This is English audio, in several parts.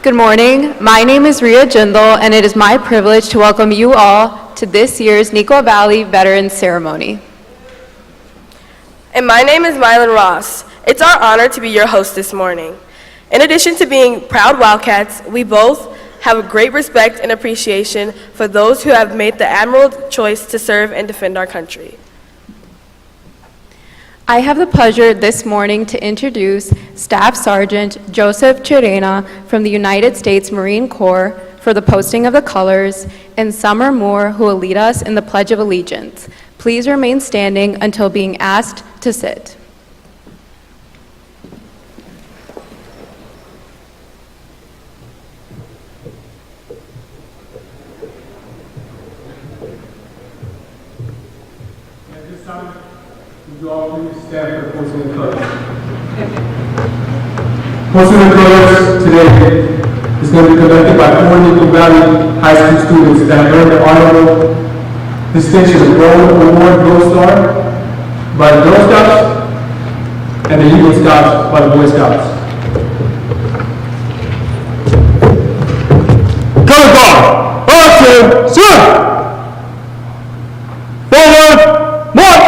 Good morning. My name is Ria Jindal, and it is my privilege to welcome you all to this year's Neuqua Valley Veterans Ceremony. And my name is Mylan Ross. It's our honor to be your host this morning. In addition to being proud Wildcats, we both have a great respect and appreciation for those who have made the admirable choice to serve and defend our country. I have the pleasure this morning to introduce Staff Sergeant Joseph Chirena from the United States Marine Corps for the posting of the colors, and Summer Moore, who will lead us in the Pledge of Allegiance. Please remain standing until being asked to sit. At this time, would you all please stand for posting the colors? Posting the colors today is going to be conducted by 4 Neuqua Valley High School students that have earned the honorable distinction of Gold Award Gold Star by the Girl Scouts and the Eagle Scouts by the Boy Scouts. Color guard, action, sir! Forward, march!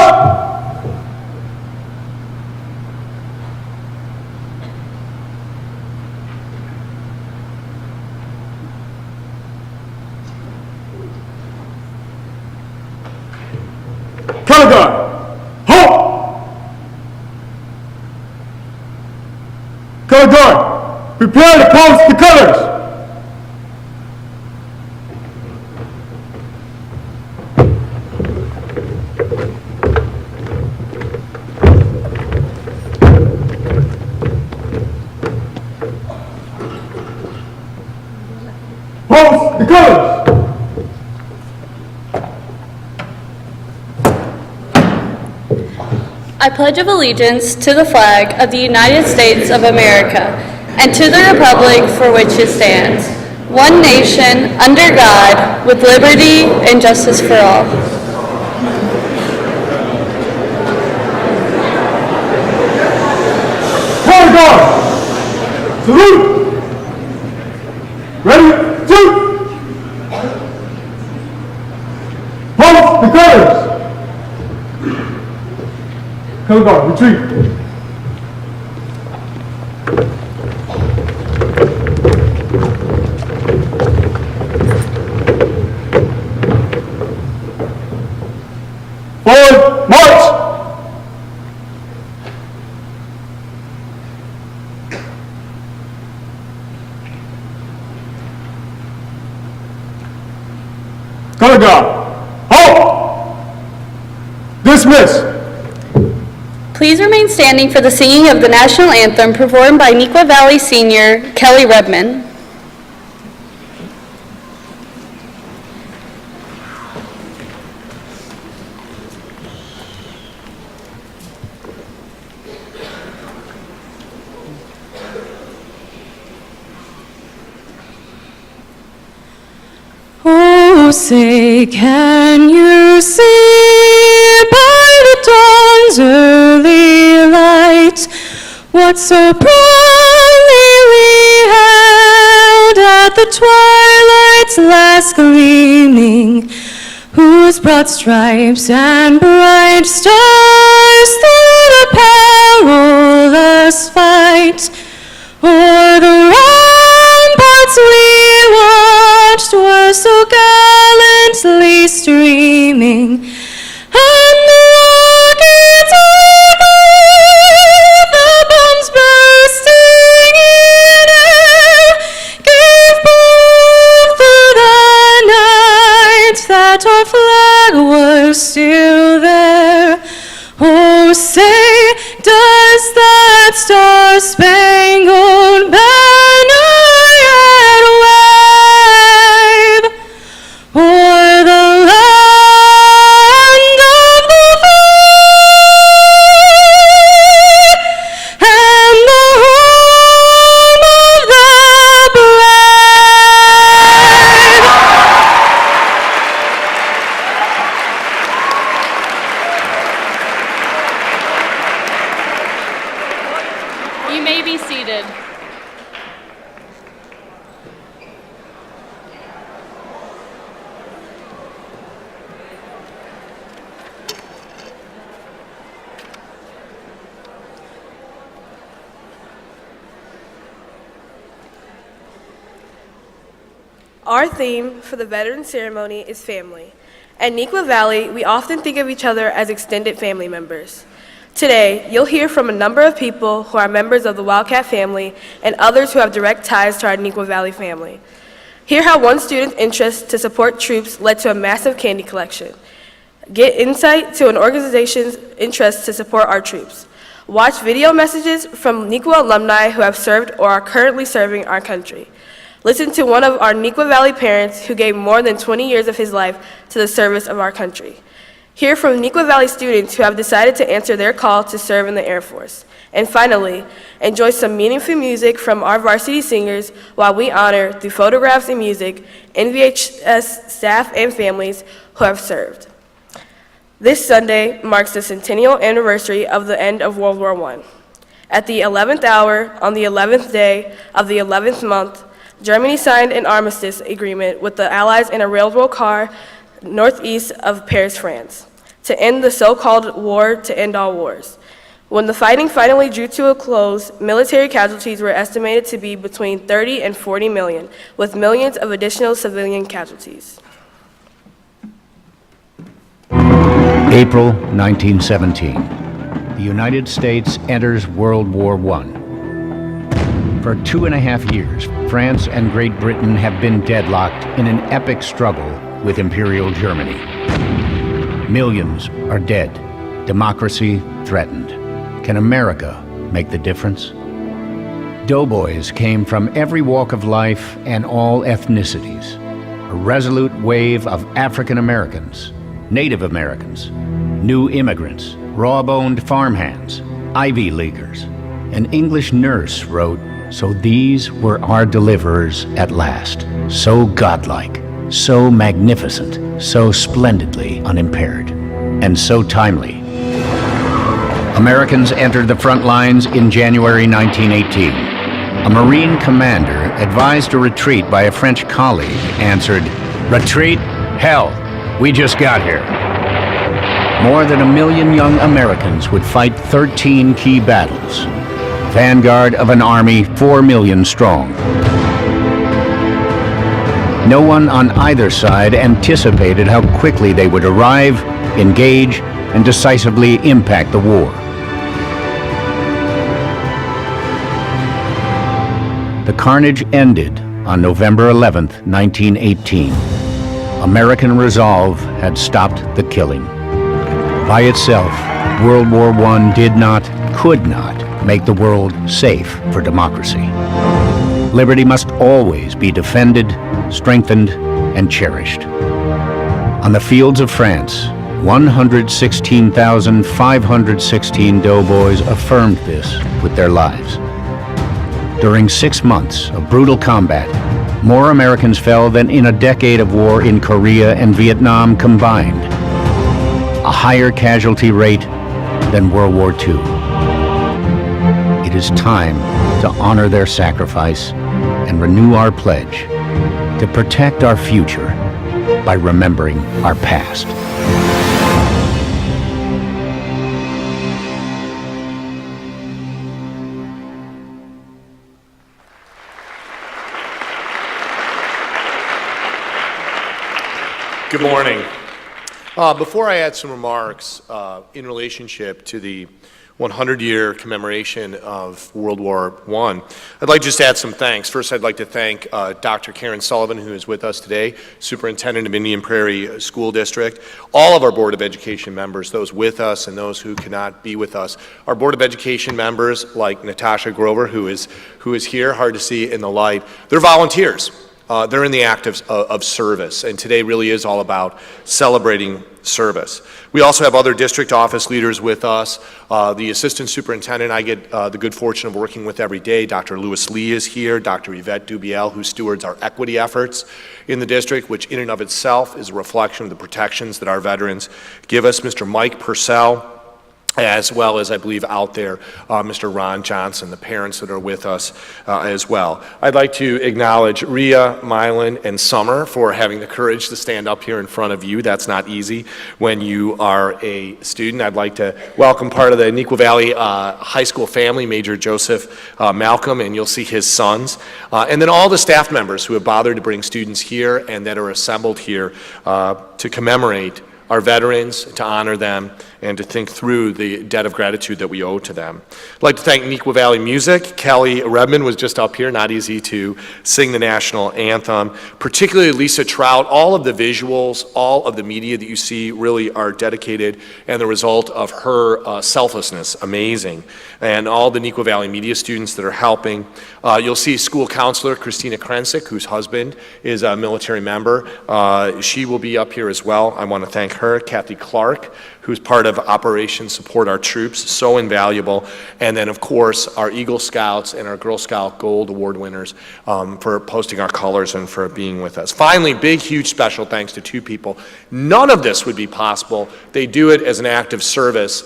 Color guard, halt! Color guard, prepare to post the colors. Post the colors. I pledge allegiance to the flag of the United States of America and to the republic for which it stands, one nation, under God, with liberty and justice for all. Color guard, salute. Ready, shoot. Post the colors. Color guard, retreat. Forward, march. Color guard, halt. Dismiss. Please remain standing for the singing of the national anthem performed by Neuqua Valley senior Kelly Redman. Oh, say, can you see by the dawn's early light what so proudly we held at the twilight's last gleaming, whose broad stripes and bright stars through the perilous fight o'er the ramparts we watched were so gallantly streaming, and the rockets with the bombs bursting in air gave proof through the night that our flag was still there. Oh, say, does that star-spangled banner Our theme for the Veterans Ceremony is family. At Neuqua Valley, we often think of each other as extended family members. Today, you'll hear from a number of people who are members of the Wildcat family and others who have direct ties to our Neuqua Valley family. Hear how one student's interest to support troops led to a massive candy collection. Get insight to an organization's interest to support our troops. Watch video messages from Neuqua alumni who have served or are currently serving our country. Listen to one of our Neuqua Valley parents who gave more than 20 years of his life to the service of our country. Hear from Neuqua Valley students who have decided to answer their call to serve in the Air Force. And finally, enjoy some meaningful music from our varsity singers while we honor, through photographs and music, NVHS staff and families who have served. This Sunday marks the centennial anniversary of the end of World War I. At the 11th hour, on the 11th day of the 11th month, Germany signed an armistice agreement with the Allies in a railroad car northeast of Paris, France, to end the so-called war to end all wars. When the fighting finally drew to a close, military casualties were estimated to be between 30 and 40 million, with millions of additional civilian casualties. April 1917. The United States enters World War I. For 2.5 years, France and Great Britain have been deadlocked in an epic struggle with Imperial Germany. Millions are dead, democracy threatened. Can America make the difference? Doughboys came from every walk of life and all ethnicities. A resolute wave of African Americans, Native Americans, new immigrants, raw-boned farmhands, Ivy Leaguers. An English nurse wrote, "So these were our deliverers at last, so godlike, so magnificent, so splendidly unimpaired, and so timely." Americans entered the front lines in January 1918. A Marine commander, advised a retreat by a French colleague, answered, "Retreat? Hell, we just got here." More than 1 million young Americans would fight 13 key battles, vanguard of an army 4 million strong. No one on either side anticipated how quickly they would arrive, engage, and decisively impact the war. The carnage ended on November 11, 1918. American resolve had stopped the killing. By itself, World War I did not, could not, make the world safe for democracy. Liberty must always be defended, strengthened, and cherished. On the fields of France, 116,516 doughboys affirmed this with their lives. During 6 months of brutal combat, more Americans fell than in a decade of war in Korea and Vietnam combined. A higher casualty rate than World War II. It is time to honor their sacrifice and renew our pledge to protect our future by remembering our past. Good morning. Before I add some remarks in relationship to the 100-year commemoration of World War I, I'd like just to add some thanks. First, I'd like to thank Dr. Karen Sullivan, who is with us today, Superintendent of Indian Prairie School District, all of our Board of Education members, those with us and those who cannot be with us. Our Board of Education members, like Natasha Grover, who is here, hard to see in the light, they're volunteers. They're in the act of service, and today really is all about celebrating service. We also have other district office leaders with us. The assistant superintendent I get the good fortune of working with every day, Dr. Lewis Lee is here, Dr. Yvette Dubiel, who stewards our equity efforts in the district, which in and of itself is a reflection of the protections that our veterans give us. Mr. Mike Purcell, as well as, I believe, out there, Mr. Ron Johnson, the parents that are with us as well. I'd like to acknowledge Rhea, Mylan, and Summer for having the courage to stand up here in front of you. That's not easy when you are a student. I'd like to welcome part of the Neuqua Valley High School family, Major Joseph Malcolm, and you'll see his sons. And then all the staff members who have bothered to bring students here and that are assembled here to commemorate our veterans, to honor them, and to think through the debt of gratitude that we owe to them. I'd like to thank Neuqua Valley Music. Kelly Redmond was just up here, not easy to sing the national anthem. Particularly Lisa Trout, all of the visuals, all of the media that you see really are dedicated and the result of her selflessness, amazing. And all the Neuqua Valley media students that are helping. You'll see school counselor Christina Krensick, whose husband is a military member. She will be up here as well. I want to thank her. Kathy Clark, who's part of Operation Support Our Troops, so invaluable. And then, of course, our Eagle Scouts and our Girl Scout Gold Award winners for posting our colors and for being with us. Finally, big, huge special thanks to two people. None of this would be possible. They do it as an act of service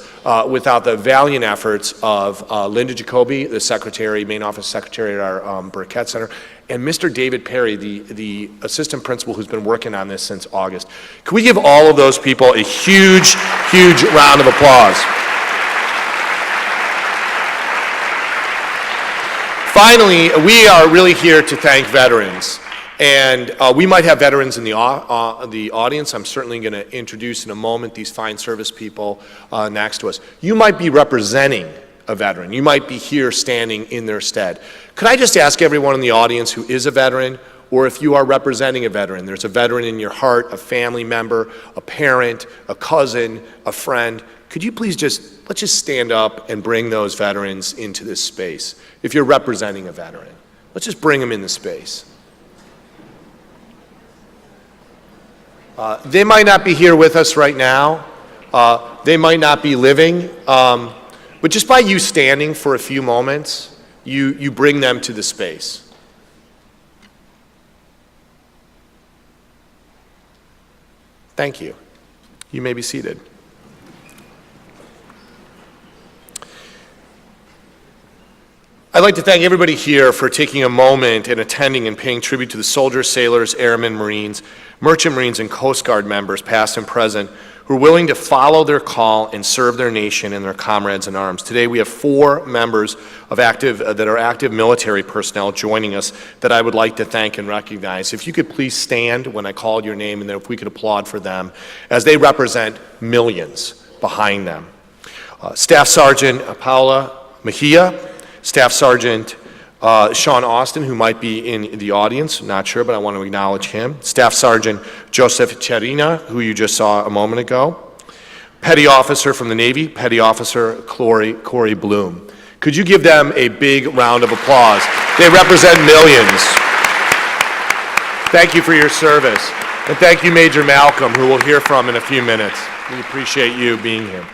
without the valiant efforts of Linda Jacoby, the secretary, main office secretary at our Burkett Center, and Mr. David Perry, the assistant principal who's been working on this since August. Can we give all of those people a huge, huge round of applause? Finally, we are really here to thank veterans. And we might have veterans in the audience. I'm certainly going to introduce in a moment these fine service people next to us. You might be representing a veteran. You might be here standing in their stead. Could I just ask everyone in the audience who is a veteran, or if you are representing a veteran, there's a veteran in your heart, a family member, a parent, a cousin, a friend, could you please let's just stand up and bring those veterans into this space. If you're representing a veteran, let's just bring them in the space. They might not be here with us right now. They might not be living. But just by you standing for a few moments, you bring them to the space. Thank you. You may be seated. I'd like to thank everybody here for taking a moment and attending and paying tribute to the soldiers, sailors, airmen, Marines, merchant Marines, and Coast Guard members, past and present, who are willing to follow their call and serve their nation and their comrades in arms. Today we have 4 members of that are active military personnel joining us that I would like to thank and recognize. If you could please stand when I called your name, and then if we could applaud for them, as they represent millions behind them. Staff Sergeant Paula Mejia, Staff Sergeant Sean Austin, who might be in the audience, not sure, but I want to acknowledge him. Staff Sergeant Joseph Cherina, who you just saw a moment ago. Petty Officer from the Navy, Petty Officer Corey Bloom. Could you give them a big round of applause? They represent millions. Thank you for your service. And thank you, Major Malcolm, who we'll hear from in a few minutes. We appreciate you being here.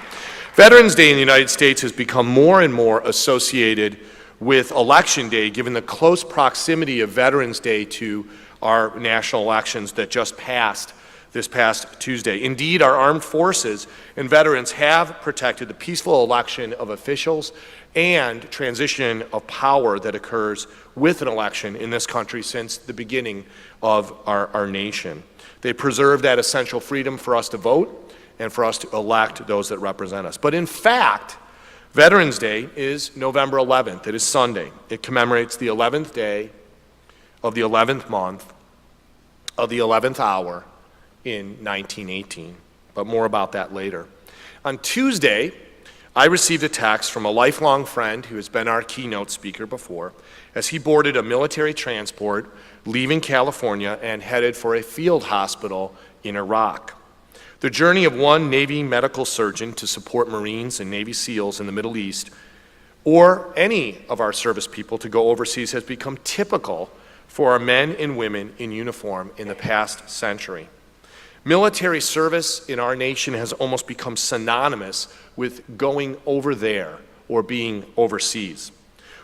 Veterans Day in the United States has become more and more associated with Election Day, given the close proximity of Veterans Day to our national elections that just passed this past Tuesday. Indeed, our armed forces and veterans have protected the peaceful election of officials and transition of power that occurs with an election in this country since the beginning of our nation. They preserve that essential freedom for us to vote and for us to elect those that represent us. But in fact, Veterans Day is November 11th. It is Sunday. It commemorates the 11th day of the 11th month of the 11th hour in 1918. But more about that later. On Tuesday, I received a text from a lifelong friend who has been our keynote speaker before, as he boarded a military transport leaving California and headed for a field hospital in Iraq. The journey of one Navy medical surgeon to support Marines and Navy SEALs in the Middle East, or any of our service people to go overseas, has become typical for our men and women in uniform in the past century. Military service in our nation has almost become synonymous with going over there or being overseas.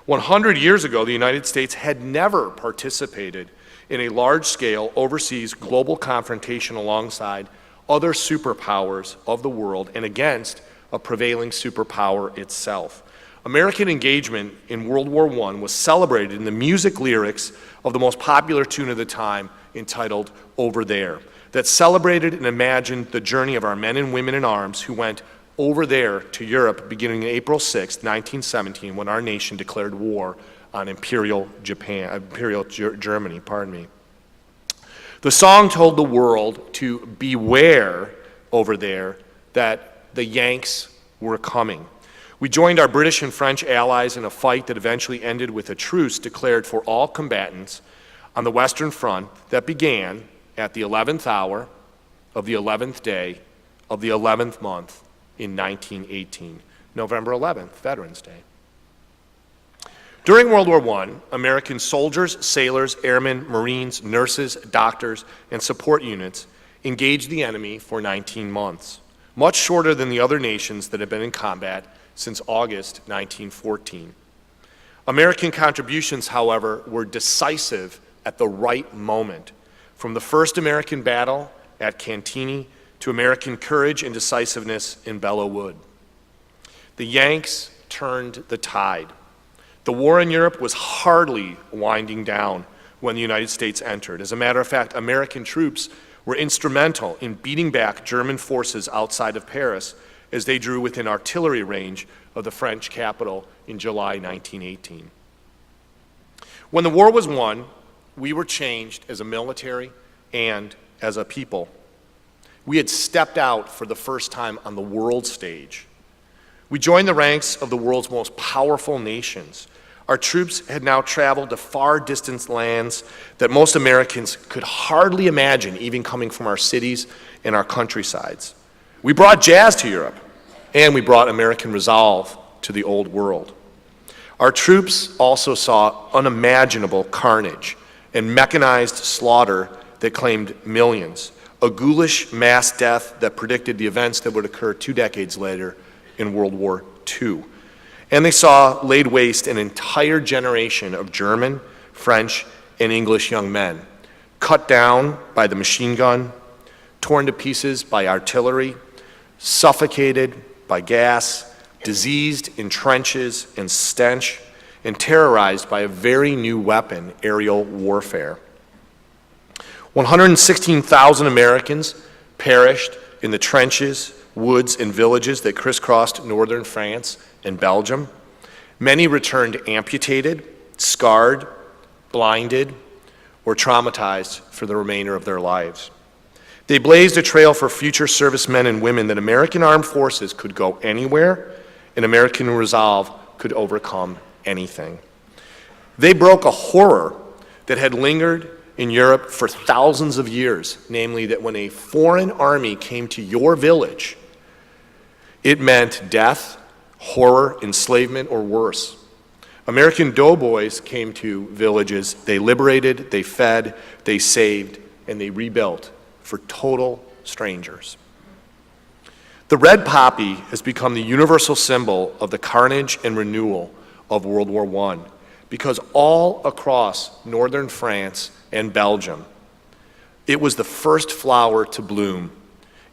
100 years ago, the United States had never participated in a large-scale overseas global confrontation alongside other superpowers of the world and against a prevailing superpower itself. American engagement in World War I was celebrated in the music lyrics of the most popular tune of the time entitled Over There, that celebrated and imagined the journey of our men and women in arms who went over there to Europe beginning April 6, 1917, when our nation declared war on Imperial Germany. The song told the world to beware over there that the Yanks were coming. We joined our British and French allies in a fight that eventually ended with a truce declared for all combatants on the Western Front that began at the 11th hour of the 11th day of the 11th month in 1918, November 11th, Veterans Day. During World War I, American soldiers, sailors, airmen, Marines, nurses, doctors, and support units engaged the enemy for 19 months, much shorter than the other nations that had been in combat since August 1914. American contributions, however, were decisive at the right moment, from the first American battle at Cantigny to American courage and decisiveness in Belleau Wood. The Yanks turned the tide. The war in Europe was hardly winding down when the United States entered. As a matter of fact, American troops were instrumental in beating back German forces outside of Paris as they drew within artillery range of the French capital in July 1918. When the war was won, we were changed as a military and as a people. We had stepped out for the first time on the world stage. We joined the ranks of the world's most powerful nations. Our troops had now traveled to far distant lands that most Americans could hardly imagine even coming from our cities and our countrysides. We brought jazz to Europe, and we brought American resolve to the old world. Our troops also saw unimaginable carnage and mechanized slaughter that claimed millions, a ghoulish mass death that predicted the events that would occur 2 decades later in World War II. And they saw laid waste an entire generation of German, French, and English young men, cut down by the machine gun, torn to pieces by artillery, suffocated by gas, diseased in trenches and stench, and terrorized by a very new weapon, aerial warfare. 116,000 Americans perished in the trenches, woods, and villages that crisscrossed northern France and Belgium. Many returned amputated, scarred, blinded, or traumatized for the remainder of their lives. They blazed a trail for future servicemen and women that American armed forces could go anywhere and American resolve could overcome anything. They broke a horror that had lingered in Europe for thousands of years, namely that when a foreign army came to your village, it meant death, horror, enslavement, or worse. American doughboys came to villages. They liberated, they fed, they saved, and they rebuilt for total strangers. The red poppy has become the universal symbol of the carnage and renewal of World War I, because all across northern France and Belgium, it was the first flower to bloom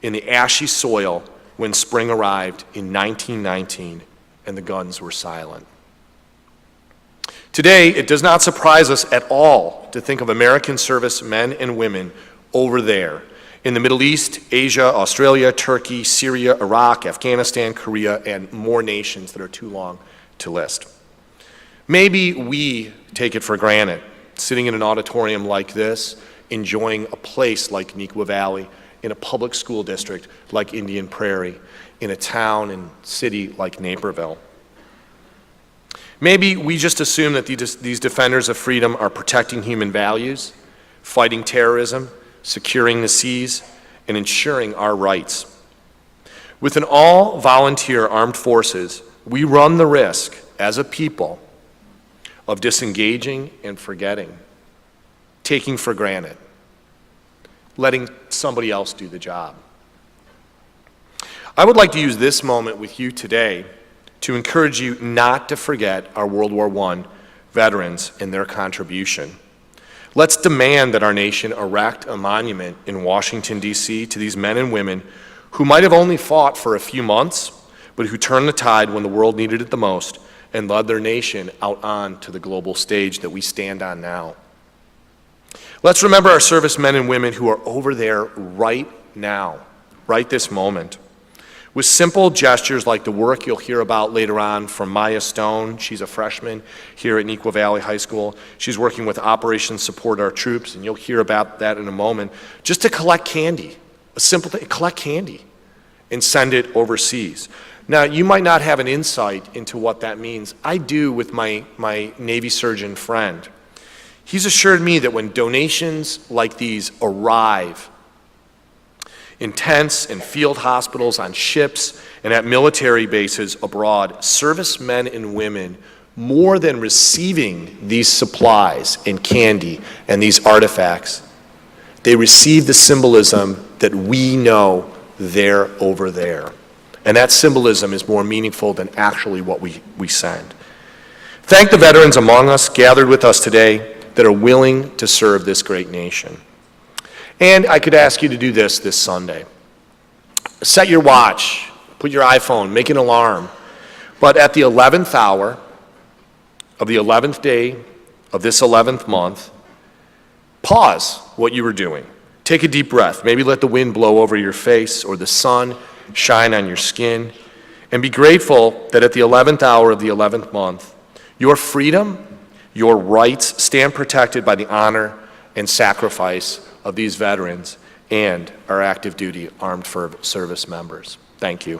in the ashy soil when spring arrived in 1919 and the guns were silent. Today, it does not surprise us at all to think of American servicemen and women over there in the Middle East, Asia, Australia, Turkey, Syria, Iraq, Afghanistan, Korea, and more nations that are too long to list. Maybe we take it for granted, sitting in an auditorium like this, enjoying a place like Neuqua Valley, in a public school district like Indian Prairie, in a town and city like Naperville. Maybe we just assume that these defenders of freedom are protecting human values, fighting terrorism, securing the seas, and ensuring our rights. With an all-volunteer armed forces, we run the risk, as a people, of disengaging and forgetting, taking for granted, letting somebody else do the job. I would like to use this moment with you today to encourage you not to forget our World War I veterans and their contribution. Let's demand that our nation erect a monument in Washington, D.C. to these men and women who might have only fought for a few months, but who turned the tide when the world needed it the most and led their nation out onto the global stage that we stand on now. Let's remember our servicemen and women who are over there right now, right this moment. With simple gestures like the work you'll hear about later on from Maya Stone. She's a freshman here at Neuqua Valley High School. She's working with Operation Support Our Troops, and you'll hear about that in a moment, just to collect candy, a simple thing, collect candy and send it overseas. Now, you might not have an insight into what that means. I do with my Navy surgeon friend. He's assured me that when donations like these arrive in tents and field hospitals, on ships, and at military bases abroad, servicemen and women, more than receiving these supplies and candy and these artifacts, they receive the symbolism that we know they're over there. And that symbolism is more meaningful than actually what we send. Thank the veterans among us gathered with us today that are willing to serve this great nation. And I could ask you to do this Sunday. Set your watch, put your iPhone, make an alarm. But at the 11th hour of the 11th day of this 11th month, pause what you were doing. Take a deep breath. Maybe let the wind blow over your face or the sun shine on your skin. And be grateful that at the 11th hour of the 11th month, your freedom, your rights stand protected by the honor and sacrifice of these veterans and our active duty armed service members. Thank you.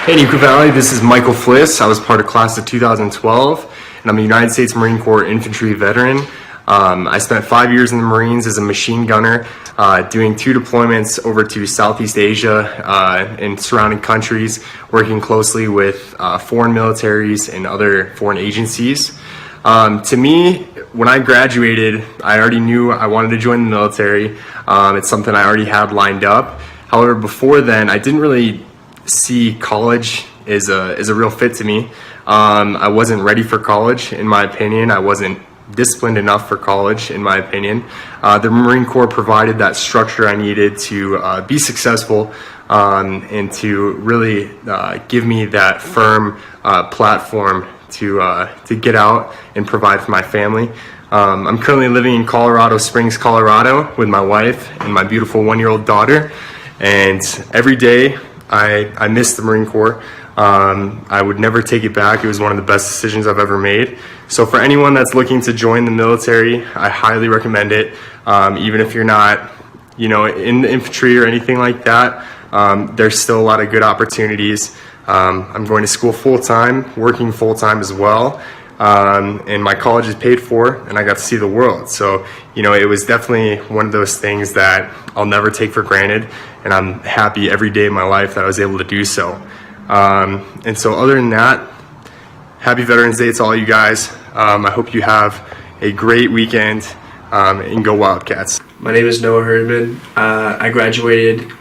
Hey Neuqua Valley, this is Michael Fliss. I was part of class of 2012, and I'm a United States Marine Corps infantry veteran. I spent 5 years in the Marines as a machine gunner, doing 2 deployments over to Southeast Asia and surrounding countries, working closely with foreign militaries and other foreign agencies. To me, when I graduated, I already knew I wanted to join the military. It's something I already had lined up. However, before then, I didn't really see college as a real fit to me. I wasn't ready for college, in my opinion. I wasn't disciplined enough for college, in my opinion. The Marine Corps provided that structure I needed to be successful and to really give me that firm platform to get out and provide for my family. I'm currently living in Colorado Springs, Colorado with my wife and my beautiful 1-year-old daughter. And every day I miss the Marine Corps. I would never take it back. It was one of the best decisions I've ever made. So for anyone that's looking to join the military, I highly recommend it. Even if you're not, in the infantry or anything like that, there's still a lot of good opportunities. I'm going to school full-time, working full-time as well. And my college is paid for, and I got to see the world. So, it was definitely one of those things that I'll never take for granted, and I'm happy every day of my life that I was able to do so. And so other than that, happy Veterans Day to all you guys. I hope you have a great weekend, and go Wildcats. My name is Noah Herdman. I graduated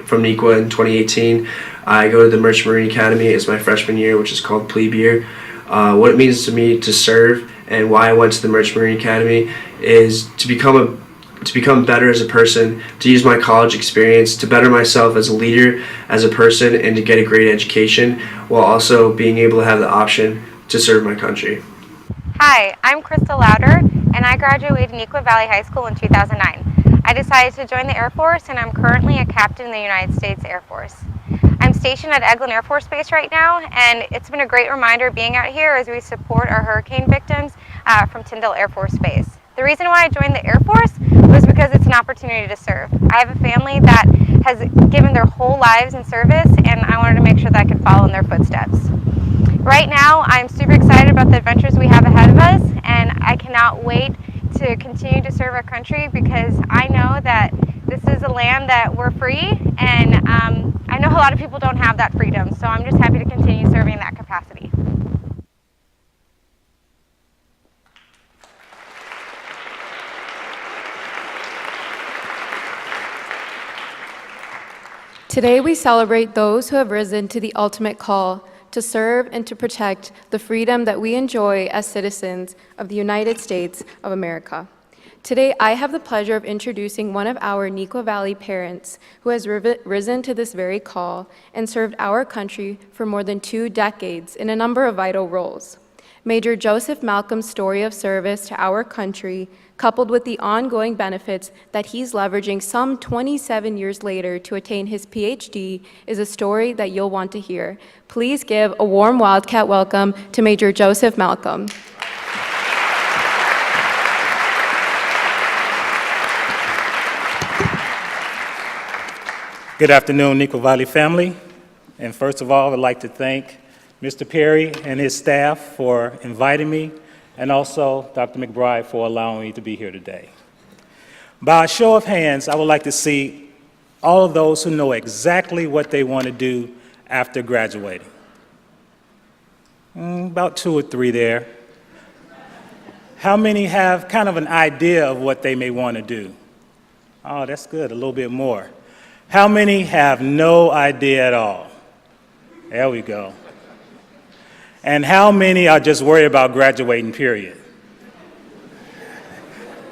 from Neuqua in 2018. I go to the Merchant Marine Academy as my freshman year, which is called plebe year. What it means to me to serve and why I went to the Merchant Marine Academy is to become better as a person, to use my college experience to better myself as a leader, as a person, and to get a great education, while also being able to have the option to serve my country. Hi, I'm Krista Louder, and I graduated Neuqua Valley High School in 2009. I decided to join the Air Force, and I'm currently a captain in the United States Air Force. I'm stationed at Eglin Air Force Base right now, and it's been a great reminder being out here as we support our hurricane victims from Tyndall Air Force Base. The reason why I joined the Air Force was because it's an opportunity to serve. I have a family that has given their whole lives in service, and I wanted to make sure that I could follow in their footsteps. Right now, I'm super excited about the adventures we have ahead of us, and I cannot wait to continue to serve our country because I know that this is a land that we're free, and I know a lot of people don't have that freedom, so I'm just happy to continue serving in that capacity. Today we celebrate those who have risen to the ultimate call to serve and to protect the freedom that we enjoy as citizens of the United States of America. Today, I have the pleasure of introducing one of our Neuqua Valley parents who has risen to this very call and served our country for more than 2 decades in a number of vital roles. Major Joseph Malcolm's story of service to our country, coupled with the ongoing benefits that he's leveraging some 27 years later to attain his PhD, is a story that you'll want to hear. Please give a warm Wildcat welcome to Major Joseph Malcolm. Good afternoon, Neuqua Valley family. And first of all, I'd like to thank Mr. Perry and his staff for inviting me, and also Dr. McBride for allowing me to be here today. By a show of hands, I would like to see all of those who know exactly what they want to do after graduating. About 2 or 3 there. How many have kind of an idea of what they may want to do? Oh, that's good, a little bit more. How many have no idea at all? There we go. And how many are just worried about graduating, period?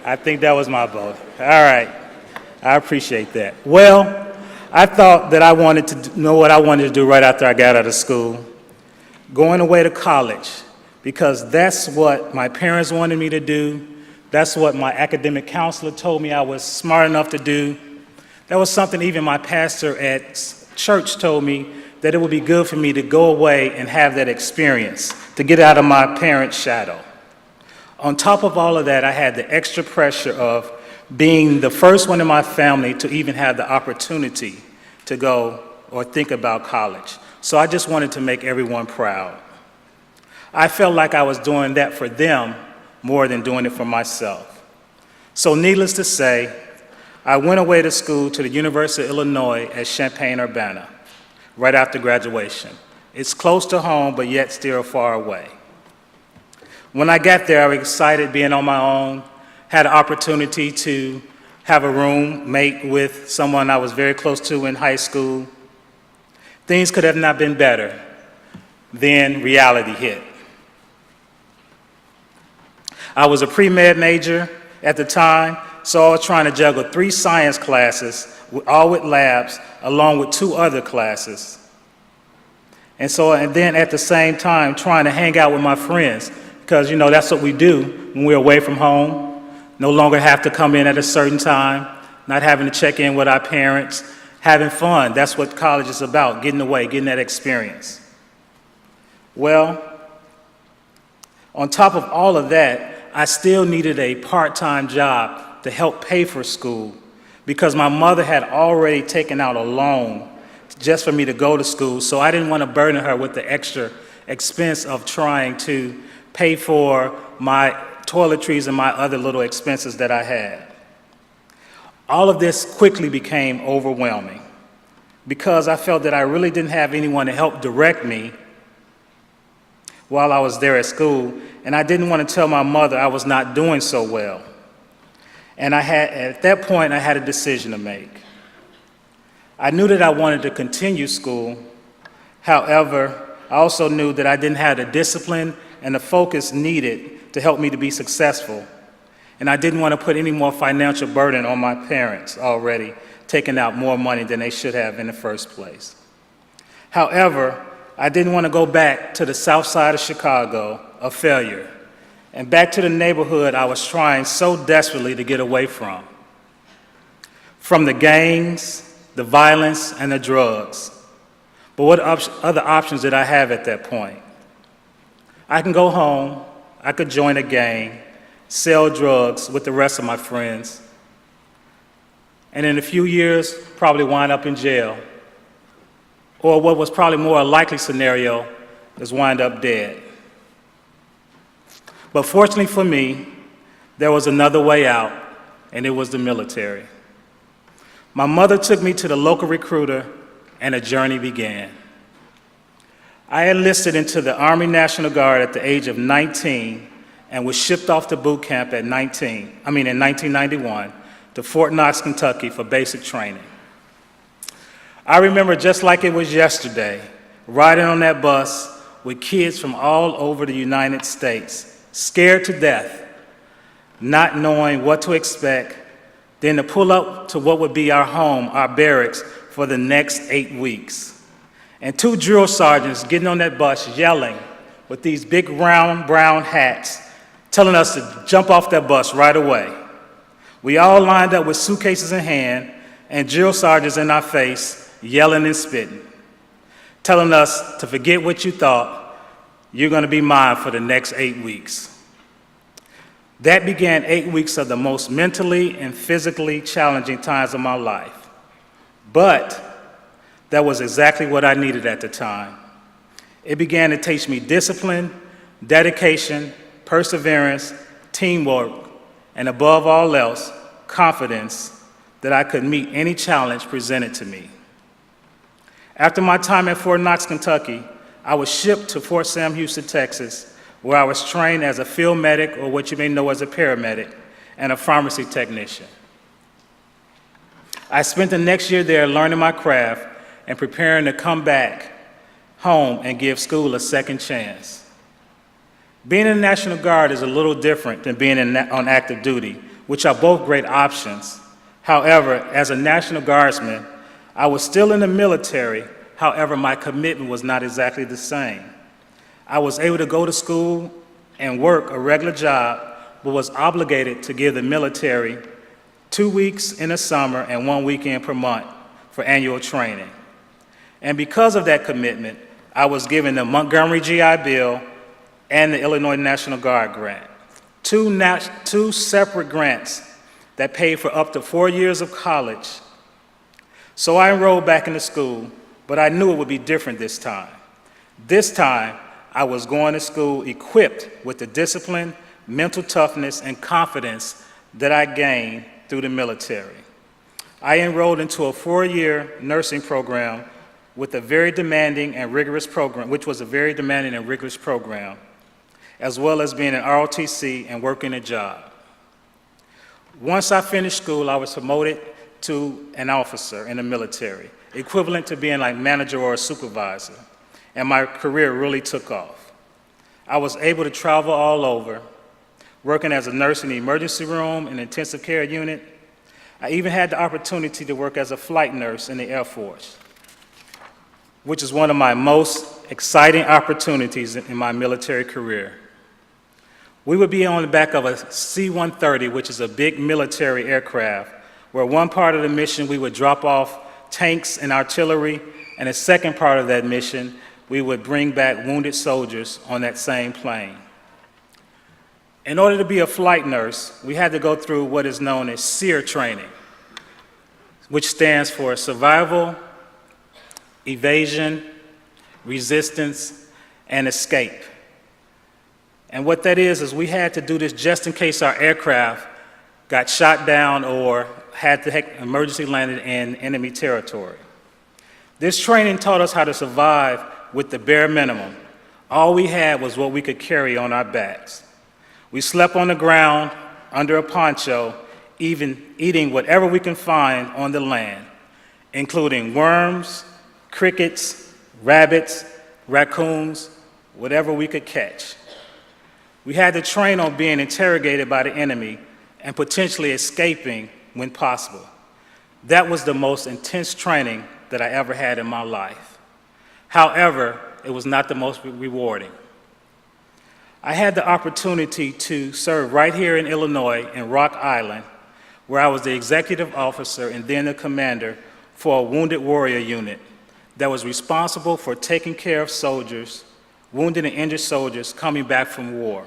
I think that was my vote. All right, I appreciate that. Well, I thought that I wanted to know what I wanted to do right after I got out of school, going away to college, because that's what my parents wanted me to do. That's what my academic counselor told me I was smart enough to do. That was something even my pastor at church told me, that it would be good for me to go away and have that experience, to get out of my parents' shadow. On top of all of that, I had the extra pressure of being the first one in my family to even have the opportunity to go or think about college. So I just wanted to make everyone proud. I felt like I was doing that for them more than doing it for myself. So needless to say, I went away to school to the University of Illinois at Champaign-Urbana right after graduation. It's close to home, but yet still far away. When I got there, I was excited being on my own, had an opportunity to have a roommate with someone I was very close to in high school. Things could have not been better. Then reality hit. I was a pre-med major at the time, so I was trying to juggle 3 science classes, all with labs, along with 2 other classes. And then at the same time, trying to hang out with my friends, because, you know, that's what we do when we're away from home. No longer have to come in at a certain time, not having to check in with our parents, having fun. That's what college is about, getting away, getting that experience. Well, on top of all of that, I still needed a part-time job to help pay for school, because my mother had already taken out a loan just for me to go to school, so I didn't want to burden her with the extra expense of trying to pay for my toiletries and my other little expenses that I had. All of this quickly became overwhelming because I felt that I really didn't have anyone to help direct me while I was there at school, and I didn't want to tell my mother I was not doing so well. And at that point, I had a decision to make. I knew that I wanted to continue school. However, I also knew that I didn't have the discipline and the focus needed to help me to be successful. And I didn't want to put any more financial burden on my parents already, taking out more money than they should have in the first place. However, I didn't want to go back to the south side of Chicago, a failure, and back to the neighborhood I was trying so desperately to get away from the gangs, the violence, and the drugs. But what other options did I have at that point? I can go home, I could join a gang, sell drugs with the rest of my friends, and in a few years, probably wind up in jail. Or what was probably more a likely scenario is wind up dead. But fortunately for me, there was another way out, and it was the military. My mother took me to the local recruiter, and a journey began. I enlisted into the Army National Guard at the age of 19 and was shipped off to boot camp in 1991 to Fort Knox, Kentucky for basic training. I remember just like it was yesterday, riding on that bus with kids from all over the United States, scared to death not knowing what to expect, then to pull up to what would be our home, our barracks, for the next 8 weeks. And 2 drill sergeants getting on that bus yelling with these big round brown hats, telling us to jump off that bus right away. We all lined up with suitcases in hand and drill sergeants in our face, yelling and spitting, telling us to forget what you thought, you're gonna be mine for the next 8 weeks. That began 8 weeks of the most mentally and physically challenging times of my life. But that was exactly what I needed at the time. It began to teach me discipline, dedication, perseverance, teamwork, and above all else, confidence that I could meet any challenge presented to me. After my time at Fort Knox, Kentucky, I was shipped to Fort Sam Houston, Texas, where I was trained as a field medic, or what you may know as a paramedic, and a pharmacy technician. I spent the next year there learning my craft and preparing to come back home and give school a second chance. Being in the National Guard is a little different than being on active duty, which are both great options. However, as a National Guardsman, I was still in the military. However, my commitment was not exactly the same. I was able to go to school and work a regular job, but was obligated to give the military 2 weeks in the summer and 1 weekend per month for annual training. And because of that commitment, I was given the Montgomery GI Bill and the Illinois National Guard grant, two separate grants that paid for up to 4 years of college. So I enrolled back into school, but I knew it would be different this time. This time, I was going to school equipped with the discipline, mental toughness, and confidence that I gained through the military. I enrolled into a 4-year nursing program with a very demanding and rigorous program, as well as being an ROTC and working a job. Once I finished school, I was promoted to an officer in the military, equivalent to being like manager or a supervisor, and my career really took off. I was able to travel all over, working as a nurse in the emergency room and intensive care unit. I even had the opportunity to work as a flight nurse in the Air Force, which is one of my most exciting opportunities in my military career. We would be on the back of a C-130, which is a big military aircraft, where one part of the mission we would drop off tanks and artillery, and the second part of that mission, we would bring back wounded soldiers on that same plane. In order to be a flight nurse, we had to go through what is known as SEER training, which stands for Survival, Evasion, Resistance, and Escape. And what that is we had to do this just in case our aircraft got shot down or had to emergency landed in enemy territory. This training taught us how to survive with the bare minimum. All we had was what we could carry on our backs. We slept on the ground, under a poncho, even eating whatever we can find on the land, including worms, crickets, rabbits, raccoons, whatever we could catch. We had to train on being interrogated by the enemy and potentially escaping when possible. That was the most intense training that I ever had in my life. However, it was not the most rewarding. I had the opportunity to serve right here in Illinois in Rock Island, where I was the executive officer and then the commander for a wounded warrior unit that was responsible for taking care of soldiers, wounded and injured soldiers coming back from war.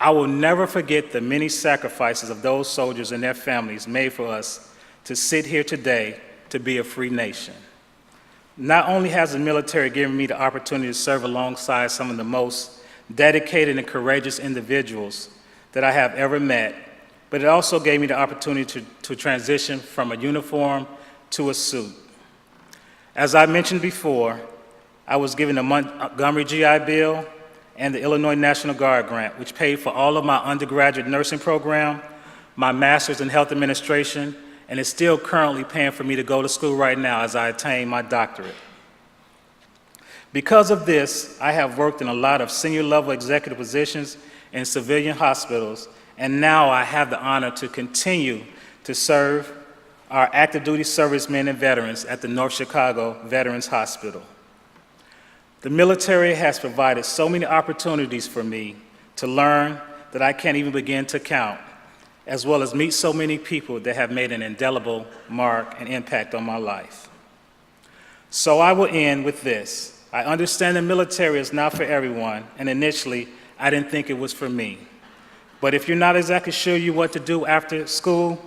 I will never forget the many sacrifices of those soldiers and their families made for us to sit here today to be a free nation. Not only has the military given me the opportunity to serve alongside some of the most dedicated and courageous individuals that I have ever met, but it also gave me the opportunity to transition from a uniform to a suit. As I mentioned before, I was given the Montgomery GI Bill and the Illinois National Guard grant, which paid for all of my undergraduate nursing program, my master's in health administration, and is still currently paying for me to go to school right now as I attain my doctorate. Because of this, I have worked in a lot of senior level executive positions in civilian hospitals and now I have the honor to continue to serve our active duty servicemen and veterans at the North Chicago Veterans Hospital. The military has provided so many opportunities for me to learn that I can't even begin to count, as well as meet so many people that have made an indelible mark and impact on my life. So I will end with this. I understand the military is not for everyone, and initially, I didn't think it was for me. But if you're not exactly sure you what to do after school,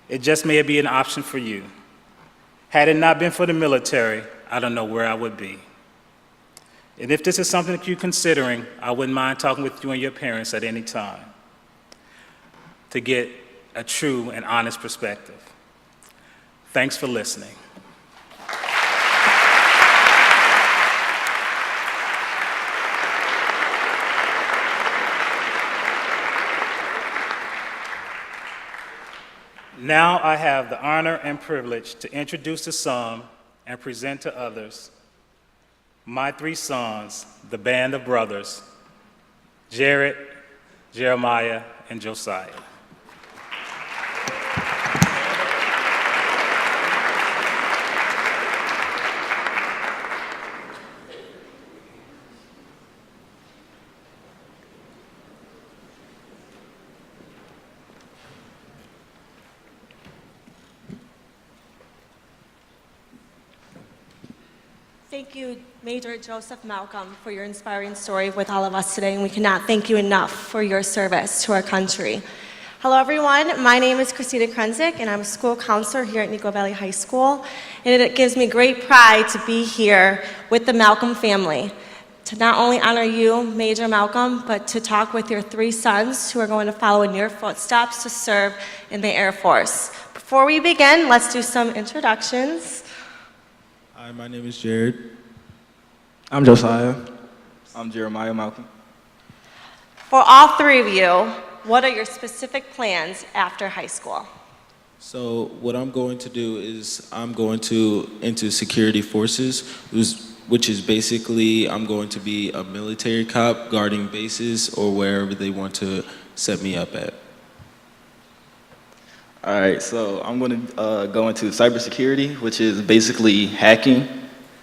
it just may be an option for you. Had it not been for the military, I don't know where I would be. And if this is something that you're considering, I wouldn't mind talking with you and your parents at any time to get a true and honest perspective. Thanks for listening. Now I have the honor and privilege to introduce to some and present to others my three sons, the band of brothers, Jared, Jeremiah, and Josiah. Thank you, Major Joseph Malcolm, for your inspiring story with all of us today, and we cannot thank you enough for your service to our country. Hello, everyone. My name is Christina Krenzik, and I'm a school counselor here at Neuqua Valley High School, and it gives me great pride to be here with the Malcolm family, to not only honor you, Major Malcolm, but to talk with your three sons who are going to follow in your footsteps to serve in the Air Force. Before we begin, let's do some introductions. Hi, my name is Jared. I'm Josiah. I'm Jeremiah Malcolm. For all three of you, what are your specific plans after high school? So what I'm going to do is I'm going to into security forces, which is basically I'm going to be a military cop guarding bases or wherever they want to set me up at. All right, so I'm going to go into cybersecurity, which is basically hacking.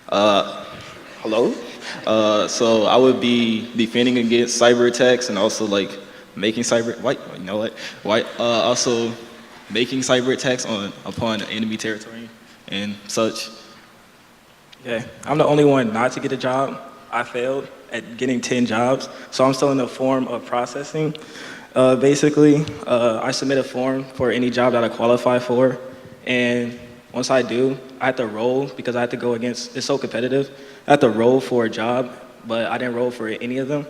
Hello? So I would be defending against cyber attacks and also like making also making cyber attacks upon enemy territory and such. Yeah, I'm the only one not to get a job. I failed at getting 10 jobs, so I'm still in the form of processing. Basically, I submit a form for any job that I qualify for, and once I do, I have to roll because I have to go against, it's so competitive. I have to roll for a job, but I didn't roll for any of them.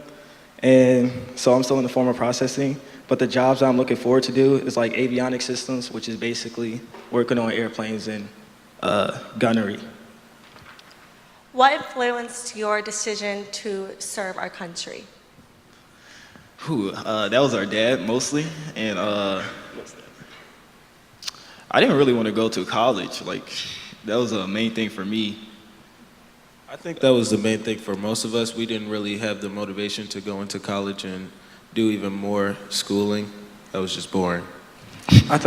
And so I'm still in the form of processing, but the jobs I'm looking forward to do is like avionics systems, which is basically working on airplanes and gunnery. What influenced your decision to serve our country? That was our dad mostly, and I didn't really want to go to college. Like, that was a main thing for me. I think that was the main thing for most of us. We didn't really have the motivation to go into college and do even more schooling. That was just boring. I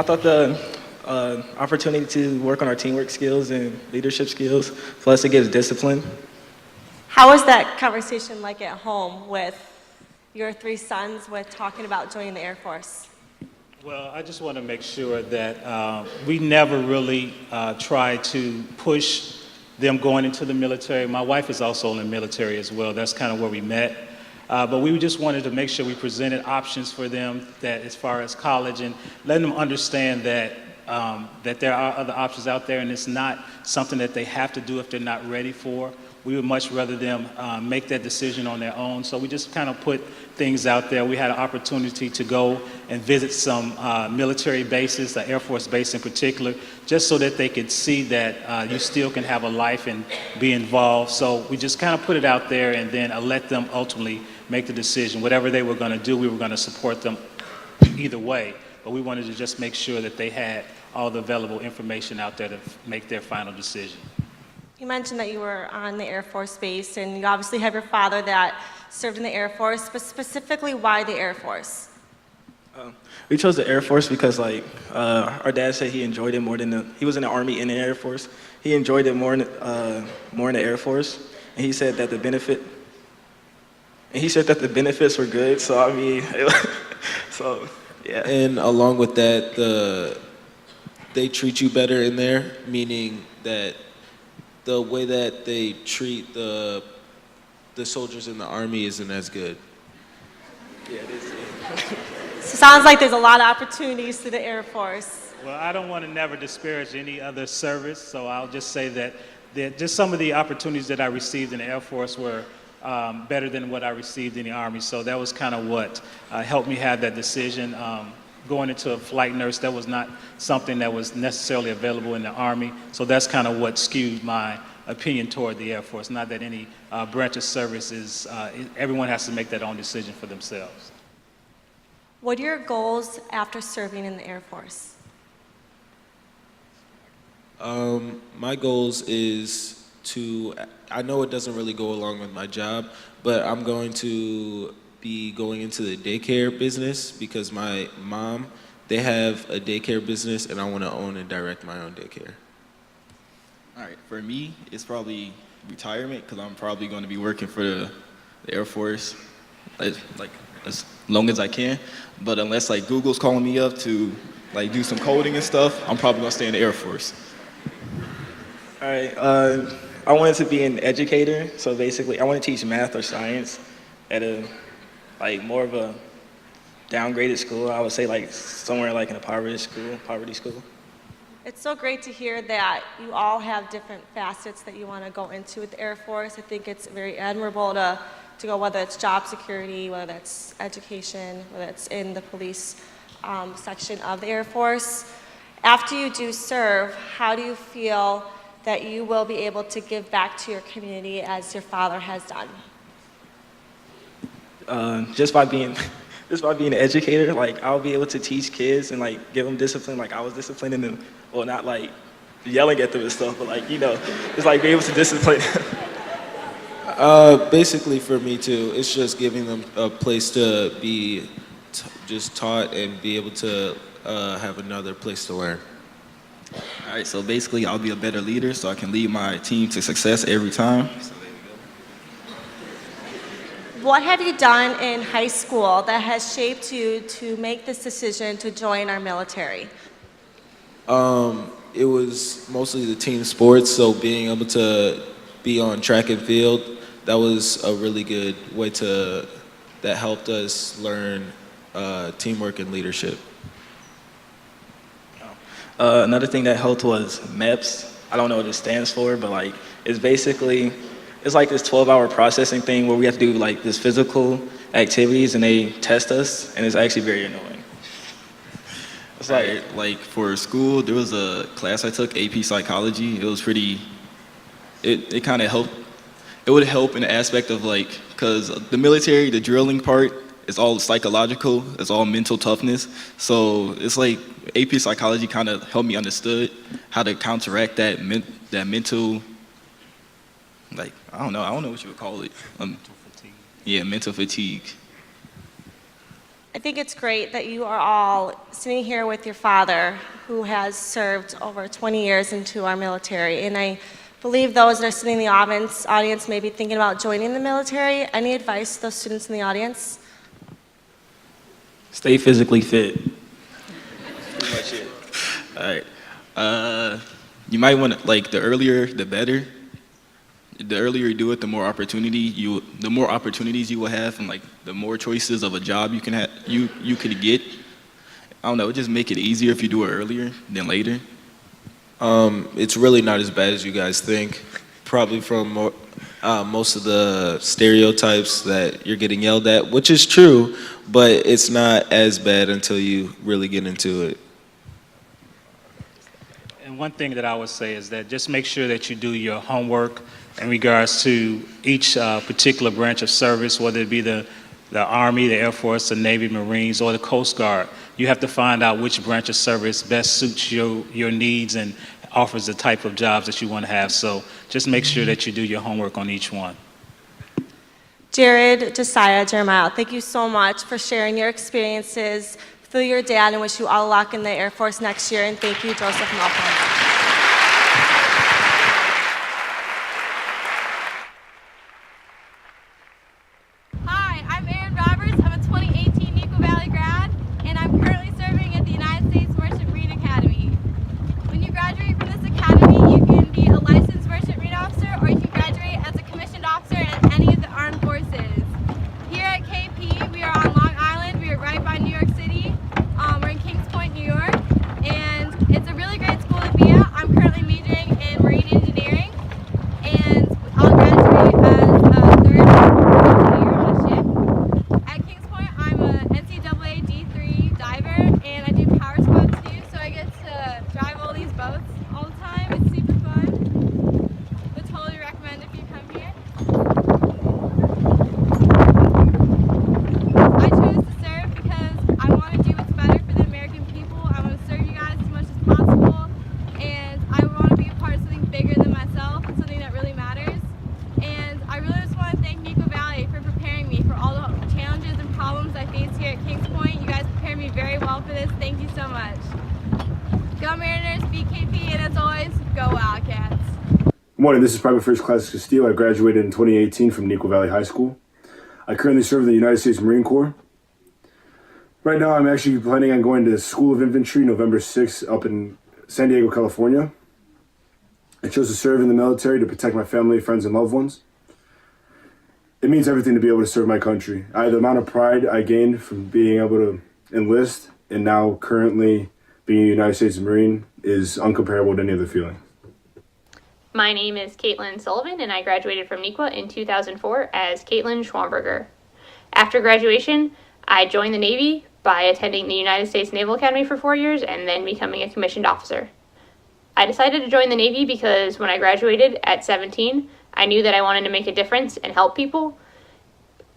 thought the opportunity to work on our teamwork skills and leadership skills, plus it gives discipline. How was that conversation like at home with your three sons with talking about joining the Air Force? Well, I just want to make sure that we never really try to push them going into the military. My wife is also in the military as well. That's kind of where we met. But we just wanted to make sure we presented options for them that as far as college and letting them understand that that there are other options out there and it's not something that they have to do if they're not ready for. We would much rather them make that decision on their own. So we just kind of put things out there. We had an opportunity to go and visit some military bases, the Air Force base in particular, just so that they could see that you still can have a life and be involved. So we just kind of put it out there and then let them ultimately make the decision. Whatever they were going to do, we were going to support them either way. But we wanted to just make sure that they had all the available information out there to make their final decision. You mentioned that you were on the Air Force Base, and you obviously have your father that served in the Air Force, but specifically, why the Air Force? We chose the Air Force because our dad said he enjoyed it more than he was in the Army and the Air Force. He enjoyed it more in the Air Force, and he said that the benefits were good. So I mean, so yeah. And along with that, they treat you better in there, meaning that the way that they treat the soldiers in the Army isn't as good. Yeah, it is. So sounds like there's a lot of opportunities to the Air Force. Well, I don't want to never disparage any other service, so I'll just say that just some of the opportunities that I received in the Air Force were better than what I received in the Army. So that was kind of what helped me have that decision. Going into a flight nurse, that was not something that was necessarily available in the Army. So that's kind of what skewed my opinion toward the Air Force. Not that any branch of service is, everyone has to make that own decision for themselves. What are your goals after serving in the Air Force? My goals is I know it doesn't really go along with my job, but I'm going to be going into the daycare business because my mom, they have a daycare business and I want to own and direct my own daycare. All right, for me, it's probably retirement because I'm probably going to be working for the Air Force, like as long as I can. But unless like Google's calling me up to like do some coding and stuff, I'm probably gonna stay in the Air Force. All right, I wanted to be an educator, so basically I want to teach math or science at a more of a downgraded school. I would say like somewhere like in a poverty school. It's so great to hear that you all have different facets that you want to go into with the Air Force. I think it's very admirable to go, whether it's job security, whether that's education, whether it's in the police section of the Air Force. After you do serve, how do you feel that you will be able to give back to your community as your father has done? Just by being an educator, like I'll be able to teach kids and like give them discipline, like I was disciplining them, well not like yelling at them and stuff, but like it's like be able to discipline. Basically for me too, it's just giving them a place to be just taught and be able to have another place to learn. All right, so basically I'll be a better leader so I can lead my team to success every time. What have you done in high school that has shaped you to make this decision to join our military? It was mostly the team sports, so being able to be on track and field, that was a really good way that helped us learn teamwork and leadership. Another thing that helped was MEPS. I don't know what it stands for, but like it's like this 12-hour processing thing where we have to do like this physical activities and they test us, and it's actually very annoying. It's like for school, there was a class I took, AP Psychology. It was pretty. It kind of helped. It would help in the aspect of like, because the military, the drilling part is all psychological, it's all mental toughness. So it's like AP Psychology kind of helped me understood how to counteract that mental, like, I don't know what you would call it. Mental fatigue. Yeah, mental fatigue. I think it's great that you are all sitting here with your father, who has served over 20 years into our military. And I believe those that are sitting in the audience may be thinking about joining the military. Any advice to those students in the audience? Stay physically fit. Pretty much it. All right. You might want to, like, the earlier, the better. The earlier you do it, the more opportunities you will have, and like the more choices of a job you can have, you could get. I don't know, just make it easier if you do it earlier than later. It's really not as bad as you guys think. Probably from most of the stereotypes that you're getting yelled at, which is true, but it's not as bad until you really get into it. And one thing that I would say is that just make sure that you do your homework in regards to each particular branch of service, whether it be the Army, the Air Force, the Navy, Marines, or the Coast Guard. You have to find out which branch of service best suits your needs and offers the type of jobs that you want to have. So just make sure that you do your homework on each one. Jared, Josiah, Jeremiah, thank you so much for sharing your experiences through your dad, and wish you all luck in the Air Force next year. And thank you, Joseph Malcolm. Hi, I'm Erin Roberts. I'm a 2018 Neuqua Valley grad, and I'm currently serving at the United States Merchant Marine Academy. When you graduate from this academy, you can be a licensed merchant marine officer, or you can graduate as a commissioned officer in any of the armed forces. Here at KP, we are on Long Island. We are right by New York City. We're in Kings Point, New York, and it's a really great school to be at. I'm currently majoring in marine engineering, and I'll graduate as a third engineer on a ship. At Kings Point, I'm a NCAA D3 diver, and I do power squats too, so I get to drive all these boats all the time. It's super fun. Would totally recommend if you come here. I chose to serve because I want to do what's better for the American people. I want to serve you guys as much as possible, and I want to be a part of something bigger than myself, and something that really matters. And I really just want to thank Neuqua Valley for preparing me for all the challenges and problems I faced here at Kings Point. You guys prepared me very well for this. Thank you so much. Go Mariners, beat KP, and as always, go Wildcats. Good morning, this is Private First Class Castillo. I graduated in 2018 from Neuqua Valley High School. I currently serve in the United States Marine Corps. Right now, I'm actually planning on going to School of Infantry November 6th up in San Diego, California. I chose to serve in the military to protect my family, friends, and loved ones. It means everything to be able to serve my country. The amount of pride I gained from being able to enlist and now currently being a United States Marine is uncomparable to any other feeling. My name is Caitlin Sullivan, and I graduated from Neuqua in 2004 as Caitlin Schwamberger. After graduation, I joined the Navy by attending the United States Naval Academy for 4 years and then becoming a commissioned officer. I decided to join the Navy because when I graduated at 17, I knew that I wanted to make a difference and help people,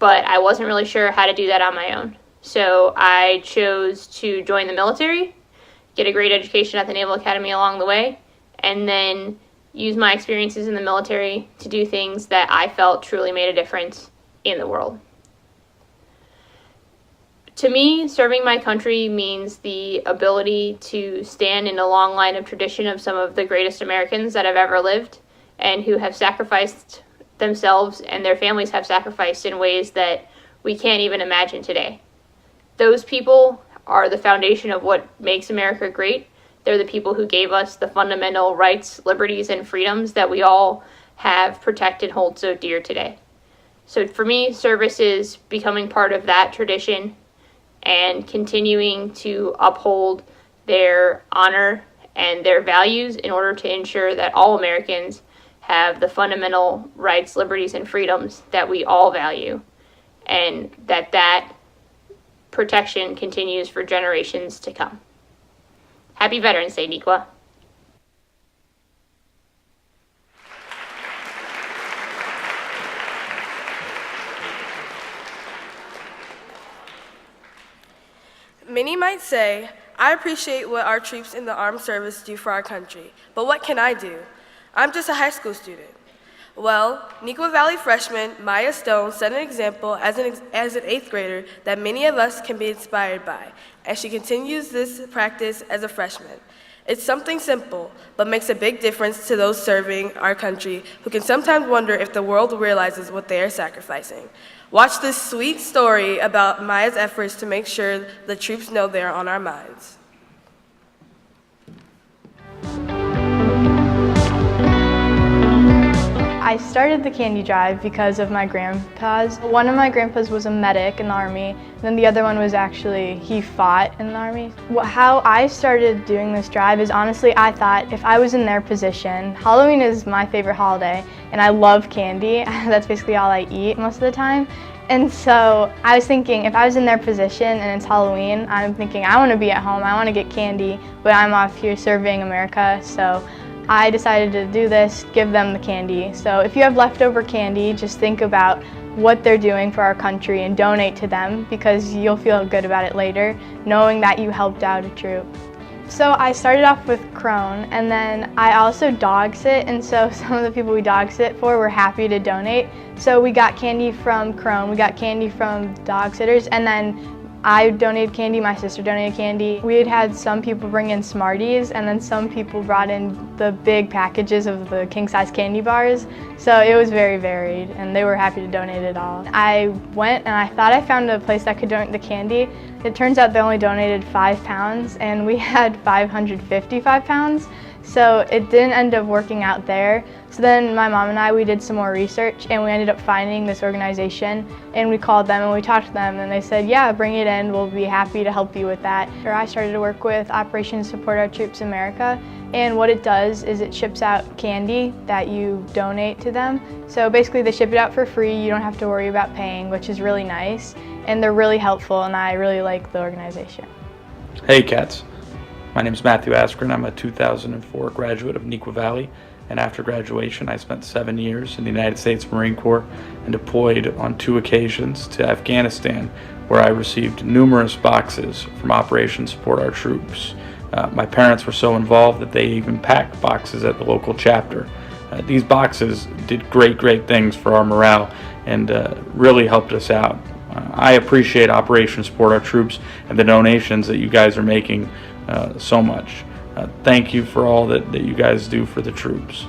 but I wasn't really sure how to do that on my own. So I chose to join the military, get a great education at the Naval Academy along the way, and then use my experiences in the military to do things that I felt truly made a difference in the world. To me, serving my country means the ability to stand in a long line of tradition of some of the greatest Americans that have ever lived and who have sacrificed themselves, and their families have sacrificed in ways that we can't even imagine today. Those people are the foundation of what makes America great. They're the people who gave us the fundamental rights, liberties, and freedoms that we all have protected and hold so dear today. So for me, service is becoming part of that tradition and continuing to uphold their honor and their values in order to ensure that all Americans have the fundamental rights, liberties, and freedoms that we all value, and that protection continues for generations to come. Happy Veterans Day, Neuqua. Many might say, I appreciate what our troops in the armed service do for our country, but what can I do? I'm just a high school student. Well, Neuqua Valley freshman Maya Stone set an example as an 8th grader that many of us can be inspired by, and she continues this practice as a freshman. It's something simple, but makes a big difference to those serving our country who can sometimes wonder if the world realizes what they are sacrificing. Watch this sweet story about Maya's efforts to make sure the troops know they're on our minds. I started the candy drive because of my grandpas. One of my grandpas was a medic in the Army, and then the other one was he fought in the Army. How I started doing this drive is honestly, I thought if I was in their position, Halloween is my favorite holiday, and I love candy. That's basically all I eat most of the time. And so I was thinking, if I was in their position and it's Halloween, I'm thinking I want to be at home, I want to get candy, but I'm off here serving America, so I decided to do this, give them the candy. So if you have leftover candy, just think about what they're doing for our country and donate to them, because you'll feel good about it later, knowing that you helped out a troop. So I started off with crone, and then I also dog sit, and so some of the people we dog sit for were happy to donate. So we got candy from crone, we got candy from dog sitters, and then I donated candy, my sister donated candy. We had some people bring in Smarties, and then some people brought in the big packages of the king-size candy bars. So it was very varied, and they were happy to donate it all. I went and I thought I found a place that could donate the candy. It turns out they only donated 5 pounds, and we had 555 pounds. So it didn't end up working out there. So then my mom and we did some more research, and we ended up finding this organization, and we called them and we talked to them, and they said, yeah, bring it in, we'll be happy to help you with that. Or I started to work with Operation Support Our Troops America, and what it does is it ships out candy that you donate to them. So basically they ship it out for free, you don't have to worry about paying, which is really nice, and they're really helpful, and I really like the organization. Hey cats, my name is Matthew Askren. I'm a 2004 graduate of Neuqua Valley, and after graduation I spent 7 years in the United States Marine Corps and deployed on 2 occasions to Afghanistan, where I received numerous boxes from Operation Support Our Troops. My parents were so involved that they even packed boxes at the local chapter. These boxes did great things for our morale and really helped us out. I appreciate Operation Support Our Troops and the donations that you guys are making so much. Thank you for all that you guys do for the troops.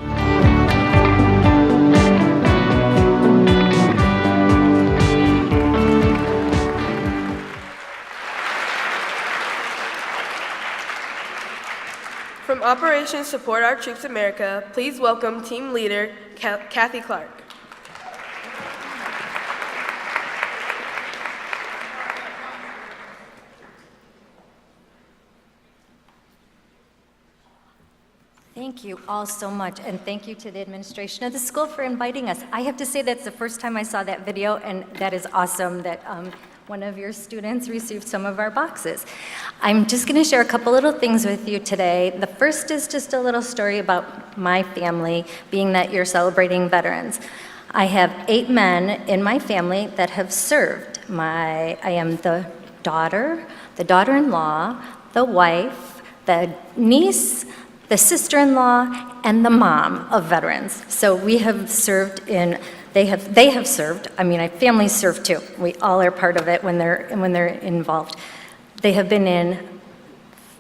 From Operation Support Our Troops America, please welcome team leader Kathy Clark. Thank you all so much, and thank you to the administration of the school for inviting us. I have to say that's the first time I saw that video, and that is awesome that one of your students received some of our boxes. I'm just going to share a couple little things with you today. The first is just a little story about my family, being that you're celebrating veterans. I have 8 men in my family that have served. I am the daughter, the daughter-in-law, the wife, the niece, the sister-in-law, and the mom of veterans. So we have served in, they have served, I mean, families serve too. We all are part of it when they're involved. They have been in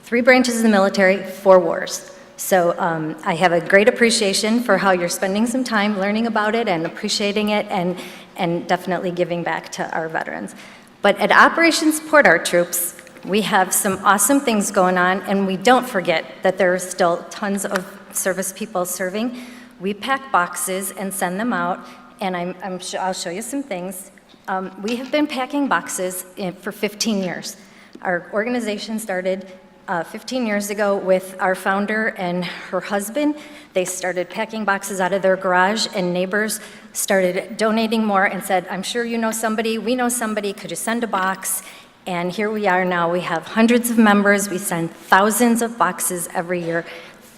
3 branches of the military, 4 wars. So I have a great appreciation for how you're spending some time learning about it and appreciating it and definitely giving back to our veterans. But at Operation Support Our Troops, we have some awesome things going on, and we don't forget that there are still tons of service people serving. We pack boxes and send them out, and I'll show you some things. We have been packing boxes for 15 years. Our organization started 15 years ago with our founder and her husband. They started packing boxes out of their garage, and neighbors started donating more and said, I'm sure you know somebody, we know somebody, could you send a box? And here we are now. We have hundreds of members. We send thousands of boxes every year,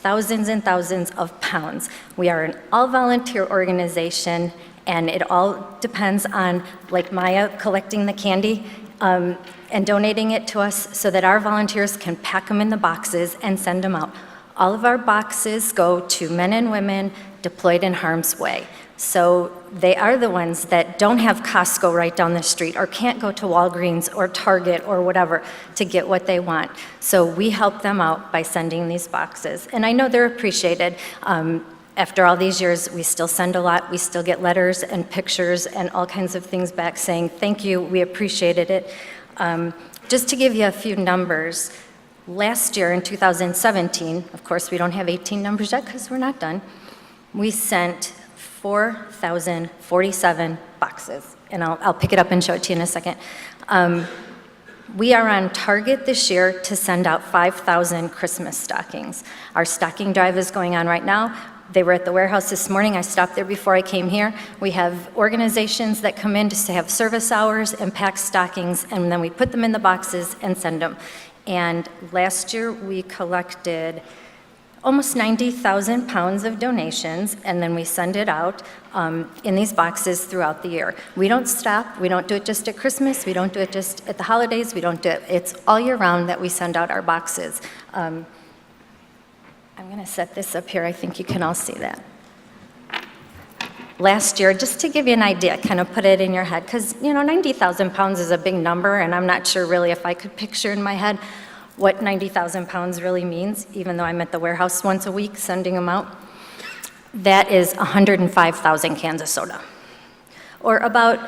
thousands and thousands of pounds. We are an all-volunteer organization, and it all depends on, like Maya, collecting the candy and donating it to us so that our volunteers can pack them in the boxes and send them out. All of our boxes go to men and women deployed in harm's way. So they are the ones that don't have Costco right down the street or can't go to Walgreens or Target or whatever to get what they want. So we help them out by sending these boxes. And I know they're appreciated. After all these years, we still send a lot. We still get letters and pictures and all kinds of things back saying, thank you, we appreciated it. Just to give you a few numbers, last year in 2017, of course we don't have 18 numbers yet because we're not done, we sent 4,047 boxes, and I'll pick it up and show it to you in a second. We are on target this year to send out 5,000 Christmas stockings. Our stocking drive is going on right now. They were at the warehouse this morning. I stopped there before I came here. We have organizations that come in just to have service hours and pack stockings, and then we put them in the boxes and send them. And last year we collected almost 90,000 pounds of donations, and then we send it out in these boxes throughout the year. We don't stop. We don't do it just at Christmas. We don't do it just at the holidays. We don't do it. It's all year round that we send out our boxes. I'm going to set this up here. I think you can all see that. Last year, just to give you an idea, kind of put it in your head, because 90,000 pounds is a big number, and I'm not sure really if I could picture in my head what 90,000 pounds really means, even though I'm at the warehouse once a week sending them out. That is 105,000 cans of soda, or about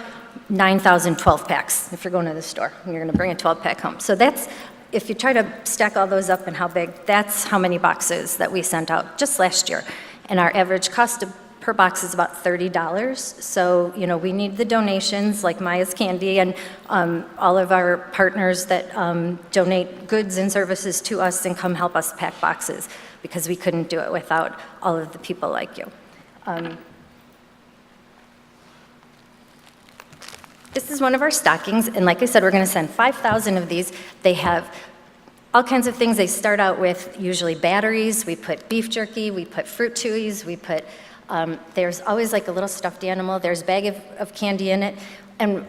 9,000 12-packs if you're going to the store and you're going to bring a 12-pack home. So that's, if you try to stack all those up and how big, that's how many boxes that we sent out just last year. And our average cost per box is about $30. So, we need the donations like Maya's Candy and all of our partners that donate goods and services to us and come help us pack boxes, because we couldn't do it without all of the people like you. This is one of our stockings, and like I said, we're going to send 5,000 of these. They have all kinds of things. They start out with usually batteries. We put beef jerky. We put fruit chewies. We put there's always like a little stuffed animal. There's a bag of candy in it. And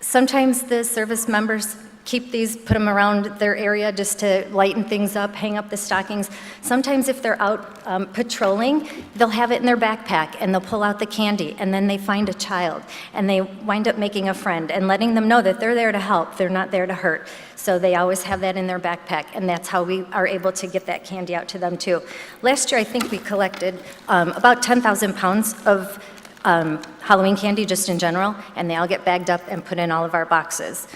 sometimes the service members keep these, put them around their area just to lighten things up, hang up the stockings. Sometimes if they're out patrolling, they'll have it in their backpack and they'll pull out the candy, and then they find a child and they wind up making a friend and letting them know that they're there to help, they're not there to hurt. So they always have that in their backpack, and that's how we are able to get that candy out to them too. Last year I think we collected about 10,000 pounds of Halloween candy just in general, and they all get bagged up and put in all of our boxes.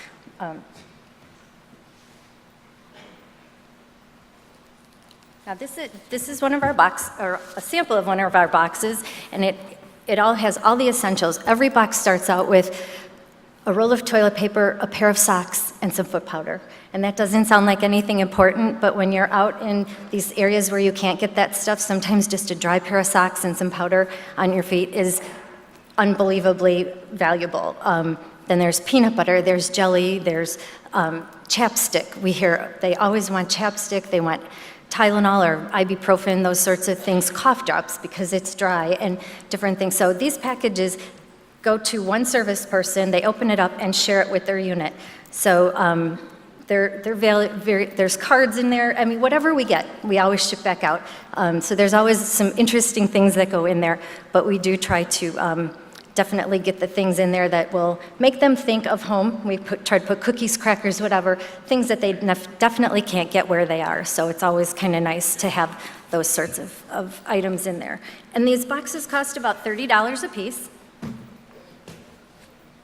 Now this is one of our or a sample of one of our boxes, and it all has all the essentials. Every box starts out with a roll of toilet paper, a pair of socks, and some foot powder. And that doesn't sound like anything important, but when you're out in these areas where you can't get that stuff, sometimes just a dry pair of socks and some powder on your feet is unbelievably valuable. Then there's peanut butter, there's jelly, there's chapstick. We hear they always want chapstick, they want Tylenol or ibuprofen, those sorts of things, cough drops because it's dry, and different things. So these packages go to one service person, they open it up and share it with their unit. So there's cards in there. I mean, whatever we get, we always ship back out. So there's always some interesting things that go in there, but we do try to definitely get the things in there that will make them think of home. We try to put cookies, crackers, whatever, things that they definitely can't get where they are. So it's always kind of nice to have those sorts of items in there. And these boxes cost about $30 a piece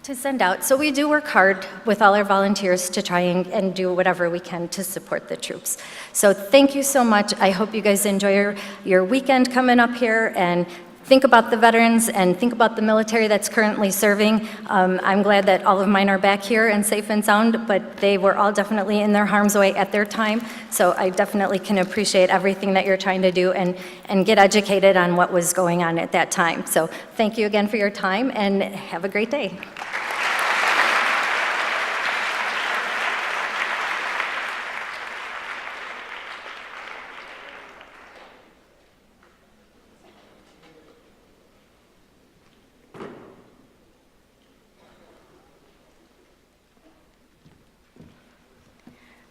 to send out. So we do work hard with all our volunteers to try and do whatever we can to support the troops. So thank you so much. I hope you guys enjoy your weekend coming up here, and think about the veterans and think about the military that's currently serving. I'm glad that all of mine are back here and safe and sound, but they were all definitely in their harm's way at their time. So I definitely can appreciate everything that you're trying to do and get educated on what was going on at that time. So thank you again for your time, and have a great day.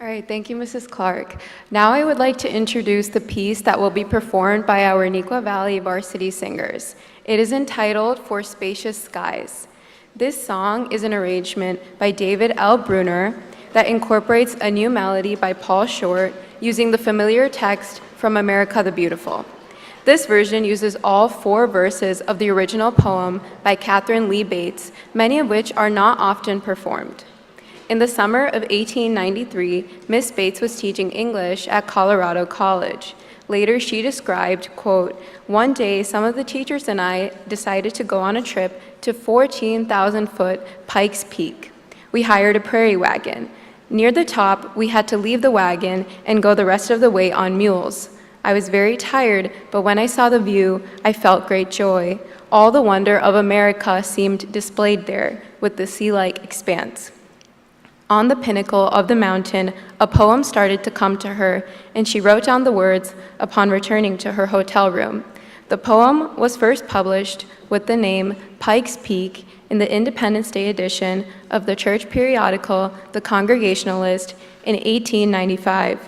All right, thank you, Mrs. Clark. Now I would like to introduce the piece that will be performed by our Neuqua Valley varsity singers. It is entitled For Spacious Skies. This song is an arrangement by David L. Bruner that incorporates a new melody by Paul Short using the familiar text from America the Beautiful. This version uses all 4 verses of the original poem by Catherine Lee Bates, many of which are not often performed. In the summer of 1893, Miss Bates was teaching English at Colorado College. Later, she described, quote, "One day, some of the teachers and I decided to go on a trip to 14,000-foot Pikes Peak. We hired a prairie wagon. Near the top, we had to leave the wagon and go the rest of the way on mules. I was very tired, but when I saw the view, I felt great joy. All the wonder of America seemed displayed there with the sea-like expanse. On the pinnacle of the mountain, a poem started to come to her, and she wrote down the words upon returning to her hotel room. The poem was first published with the name Pike's Peak in the Independence Day edition of the church periodical The Congregationalist in 1895.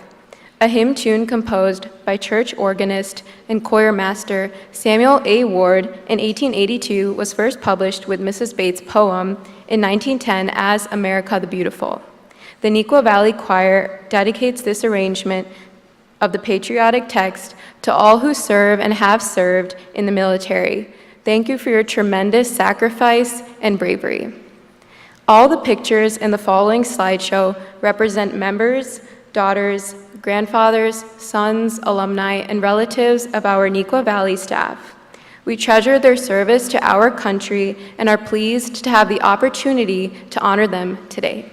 A hymn tune composed by church organist and choir master Samuel A. Ward in 1882 was first published with Mrs. Bates' poem in 1910 as America the Beautiful. The Neuqua Valley Choir dedicates this arrangement of the patriotic text to all who serve and have served in the military. Thank you for your tremendous sacrifice and bravery. All the pictures in the following slideshow represent members, daughters, grandfathers, sons, alumni, and relatives of our Neuqua Valley staff. We treasure their service to our country and are pleased to have the opportunity to honor them today.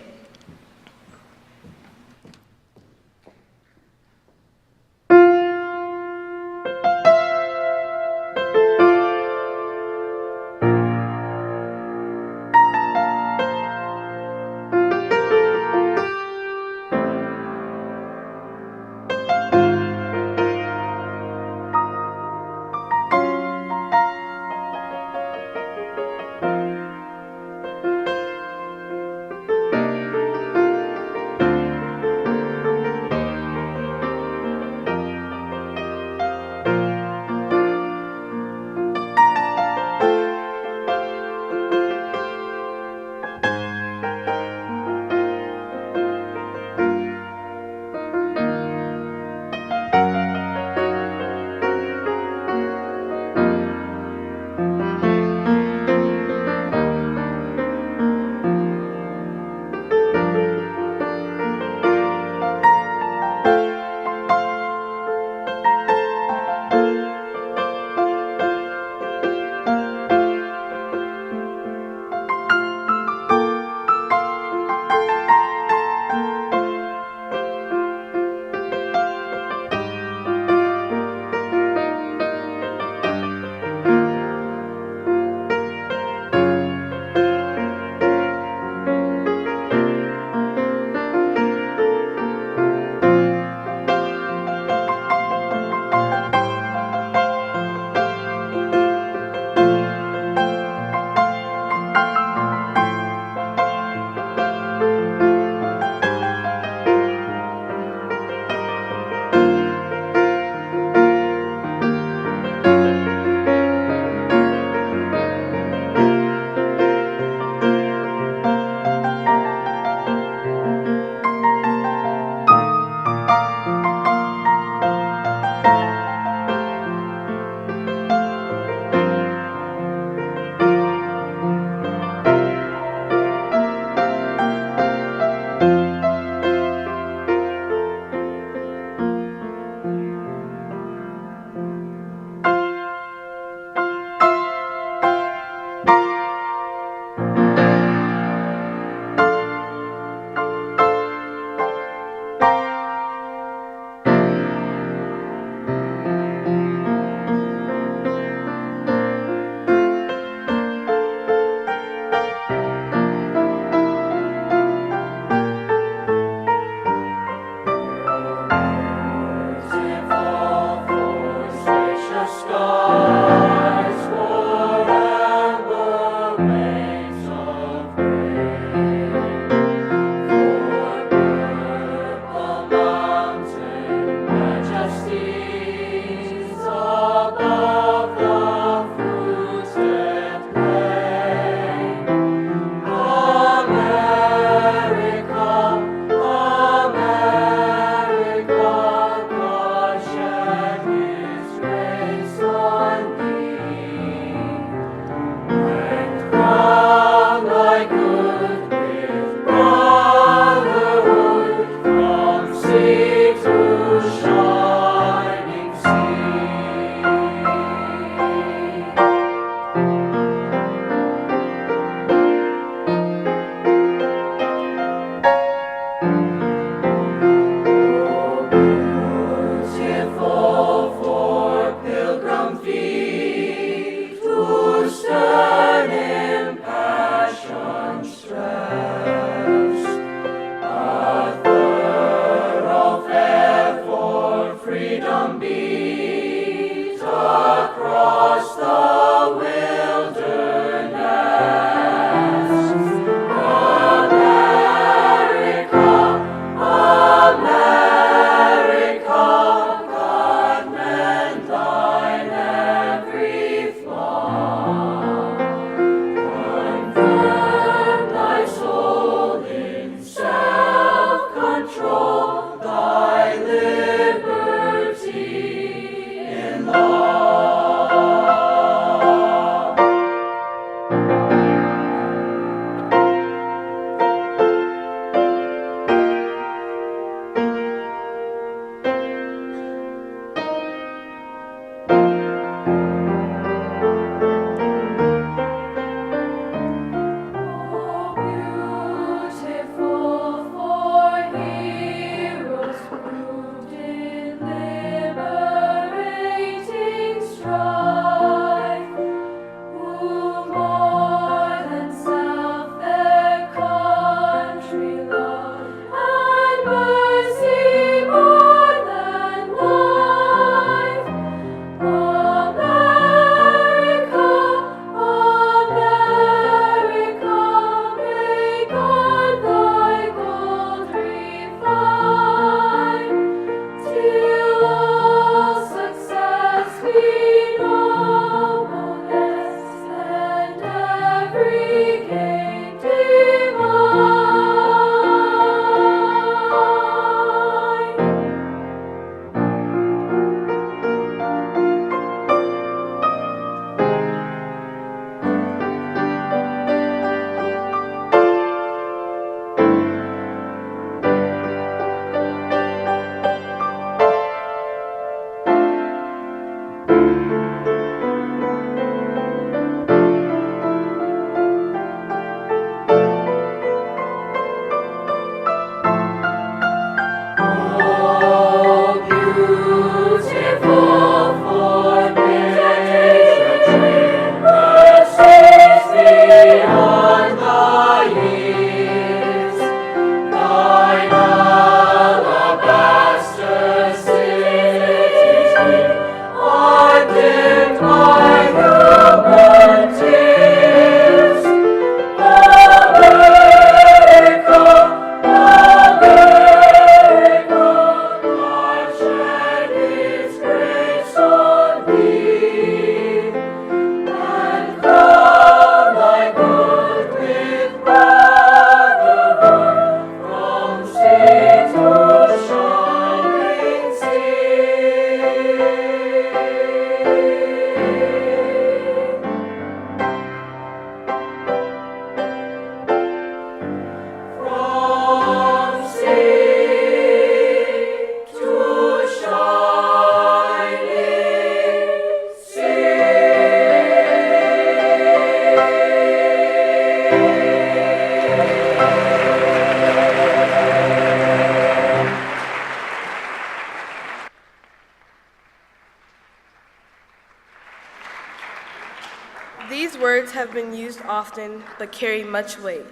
been used often but carry much weight.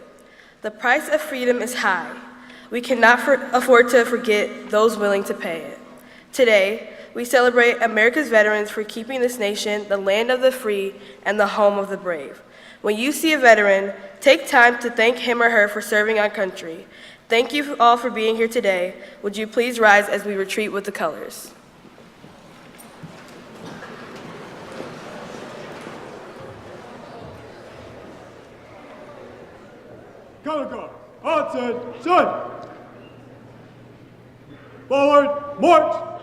The price of freedom is high. We cannot afford to forget those willing to pay it. Today, we celebrate America's veterans for keeping this nation the land of the free and the home of the brave. When you see a veteran, take time to thank him or her for serving our country. Thank you all for being here today. Would you please rise as we retreat with the colors? Color guard, attention! Forward, march!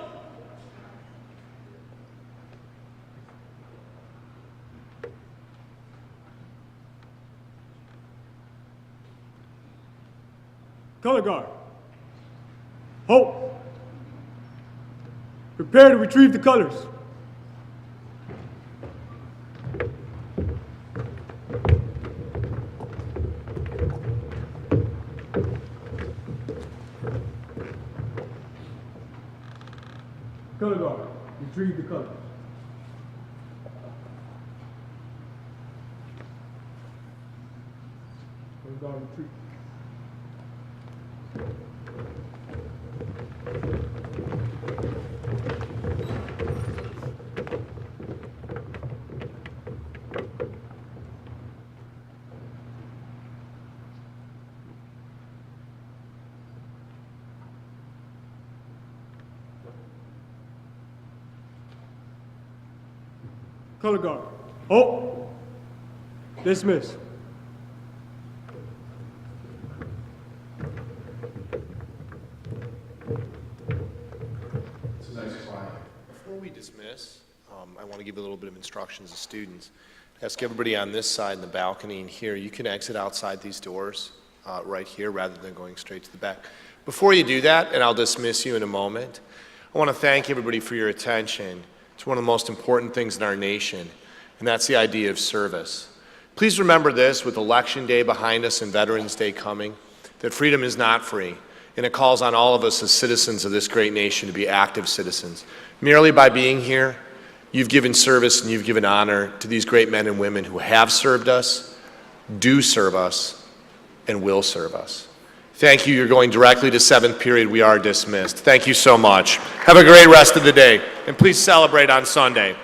Color guard, halt! Prepare to retrieve the colors. Color guard, retrieve the colors. Color guard, retreat. Color guard. Oh! Dismiss. It's a nice quiet. Before we dismiss, I want to give a little bit of instructions to students. Ask everybody on this side in the balcony and here, you can exit outside these doors right here rather than going straight to the back. Before you do that, and I'll dismiss you in a moment, I want to thank everybody for your attention. It's one of the most important things in our nation, and that's the idea of service. Please remember this with Election Day behind us and Veterans Day coming, that freedom is not free, and it calls on all of us as citizens of this great nation to be active citizens. Merely by being here, you've given service and you've given honor to these great men and women who have served us, do serve us, and will serve us. Thank you. You're going directly to 7th period. We are dismissed. Thank you so much. Have a great rest of the day, and please celebrate on Sunday.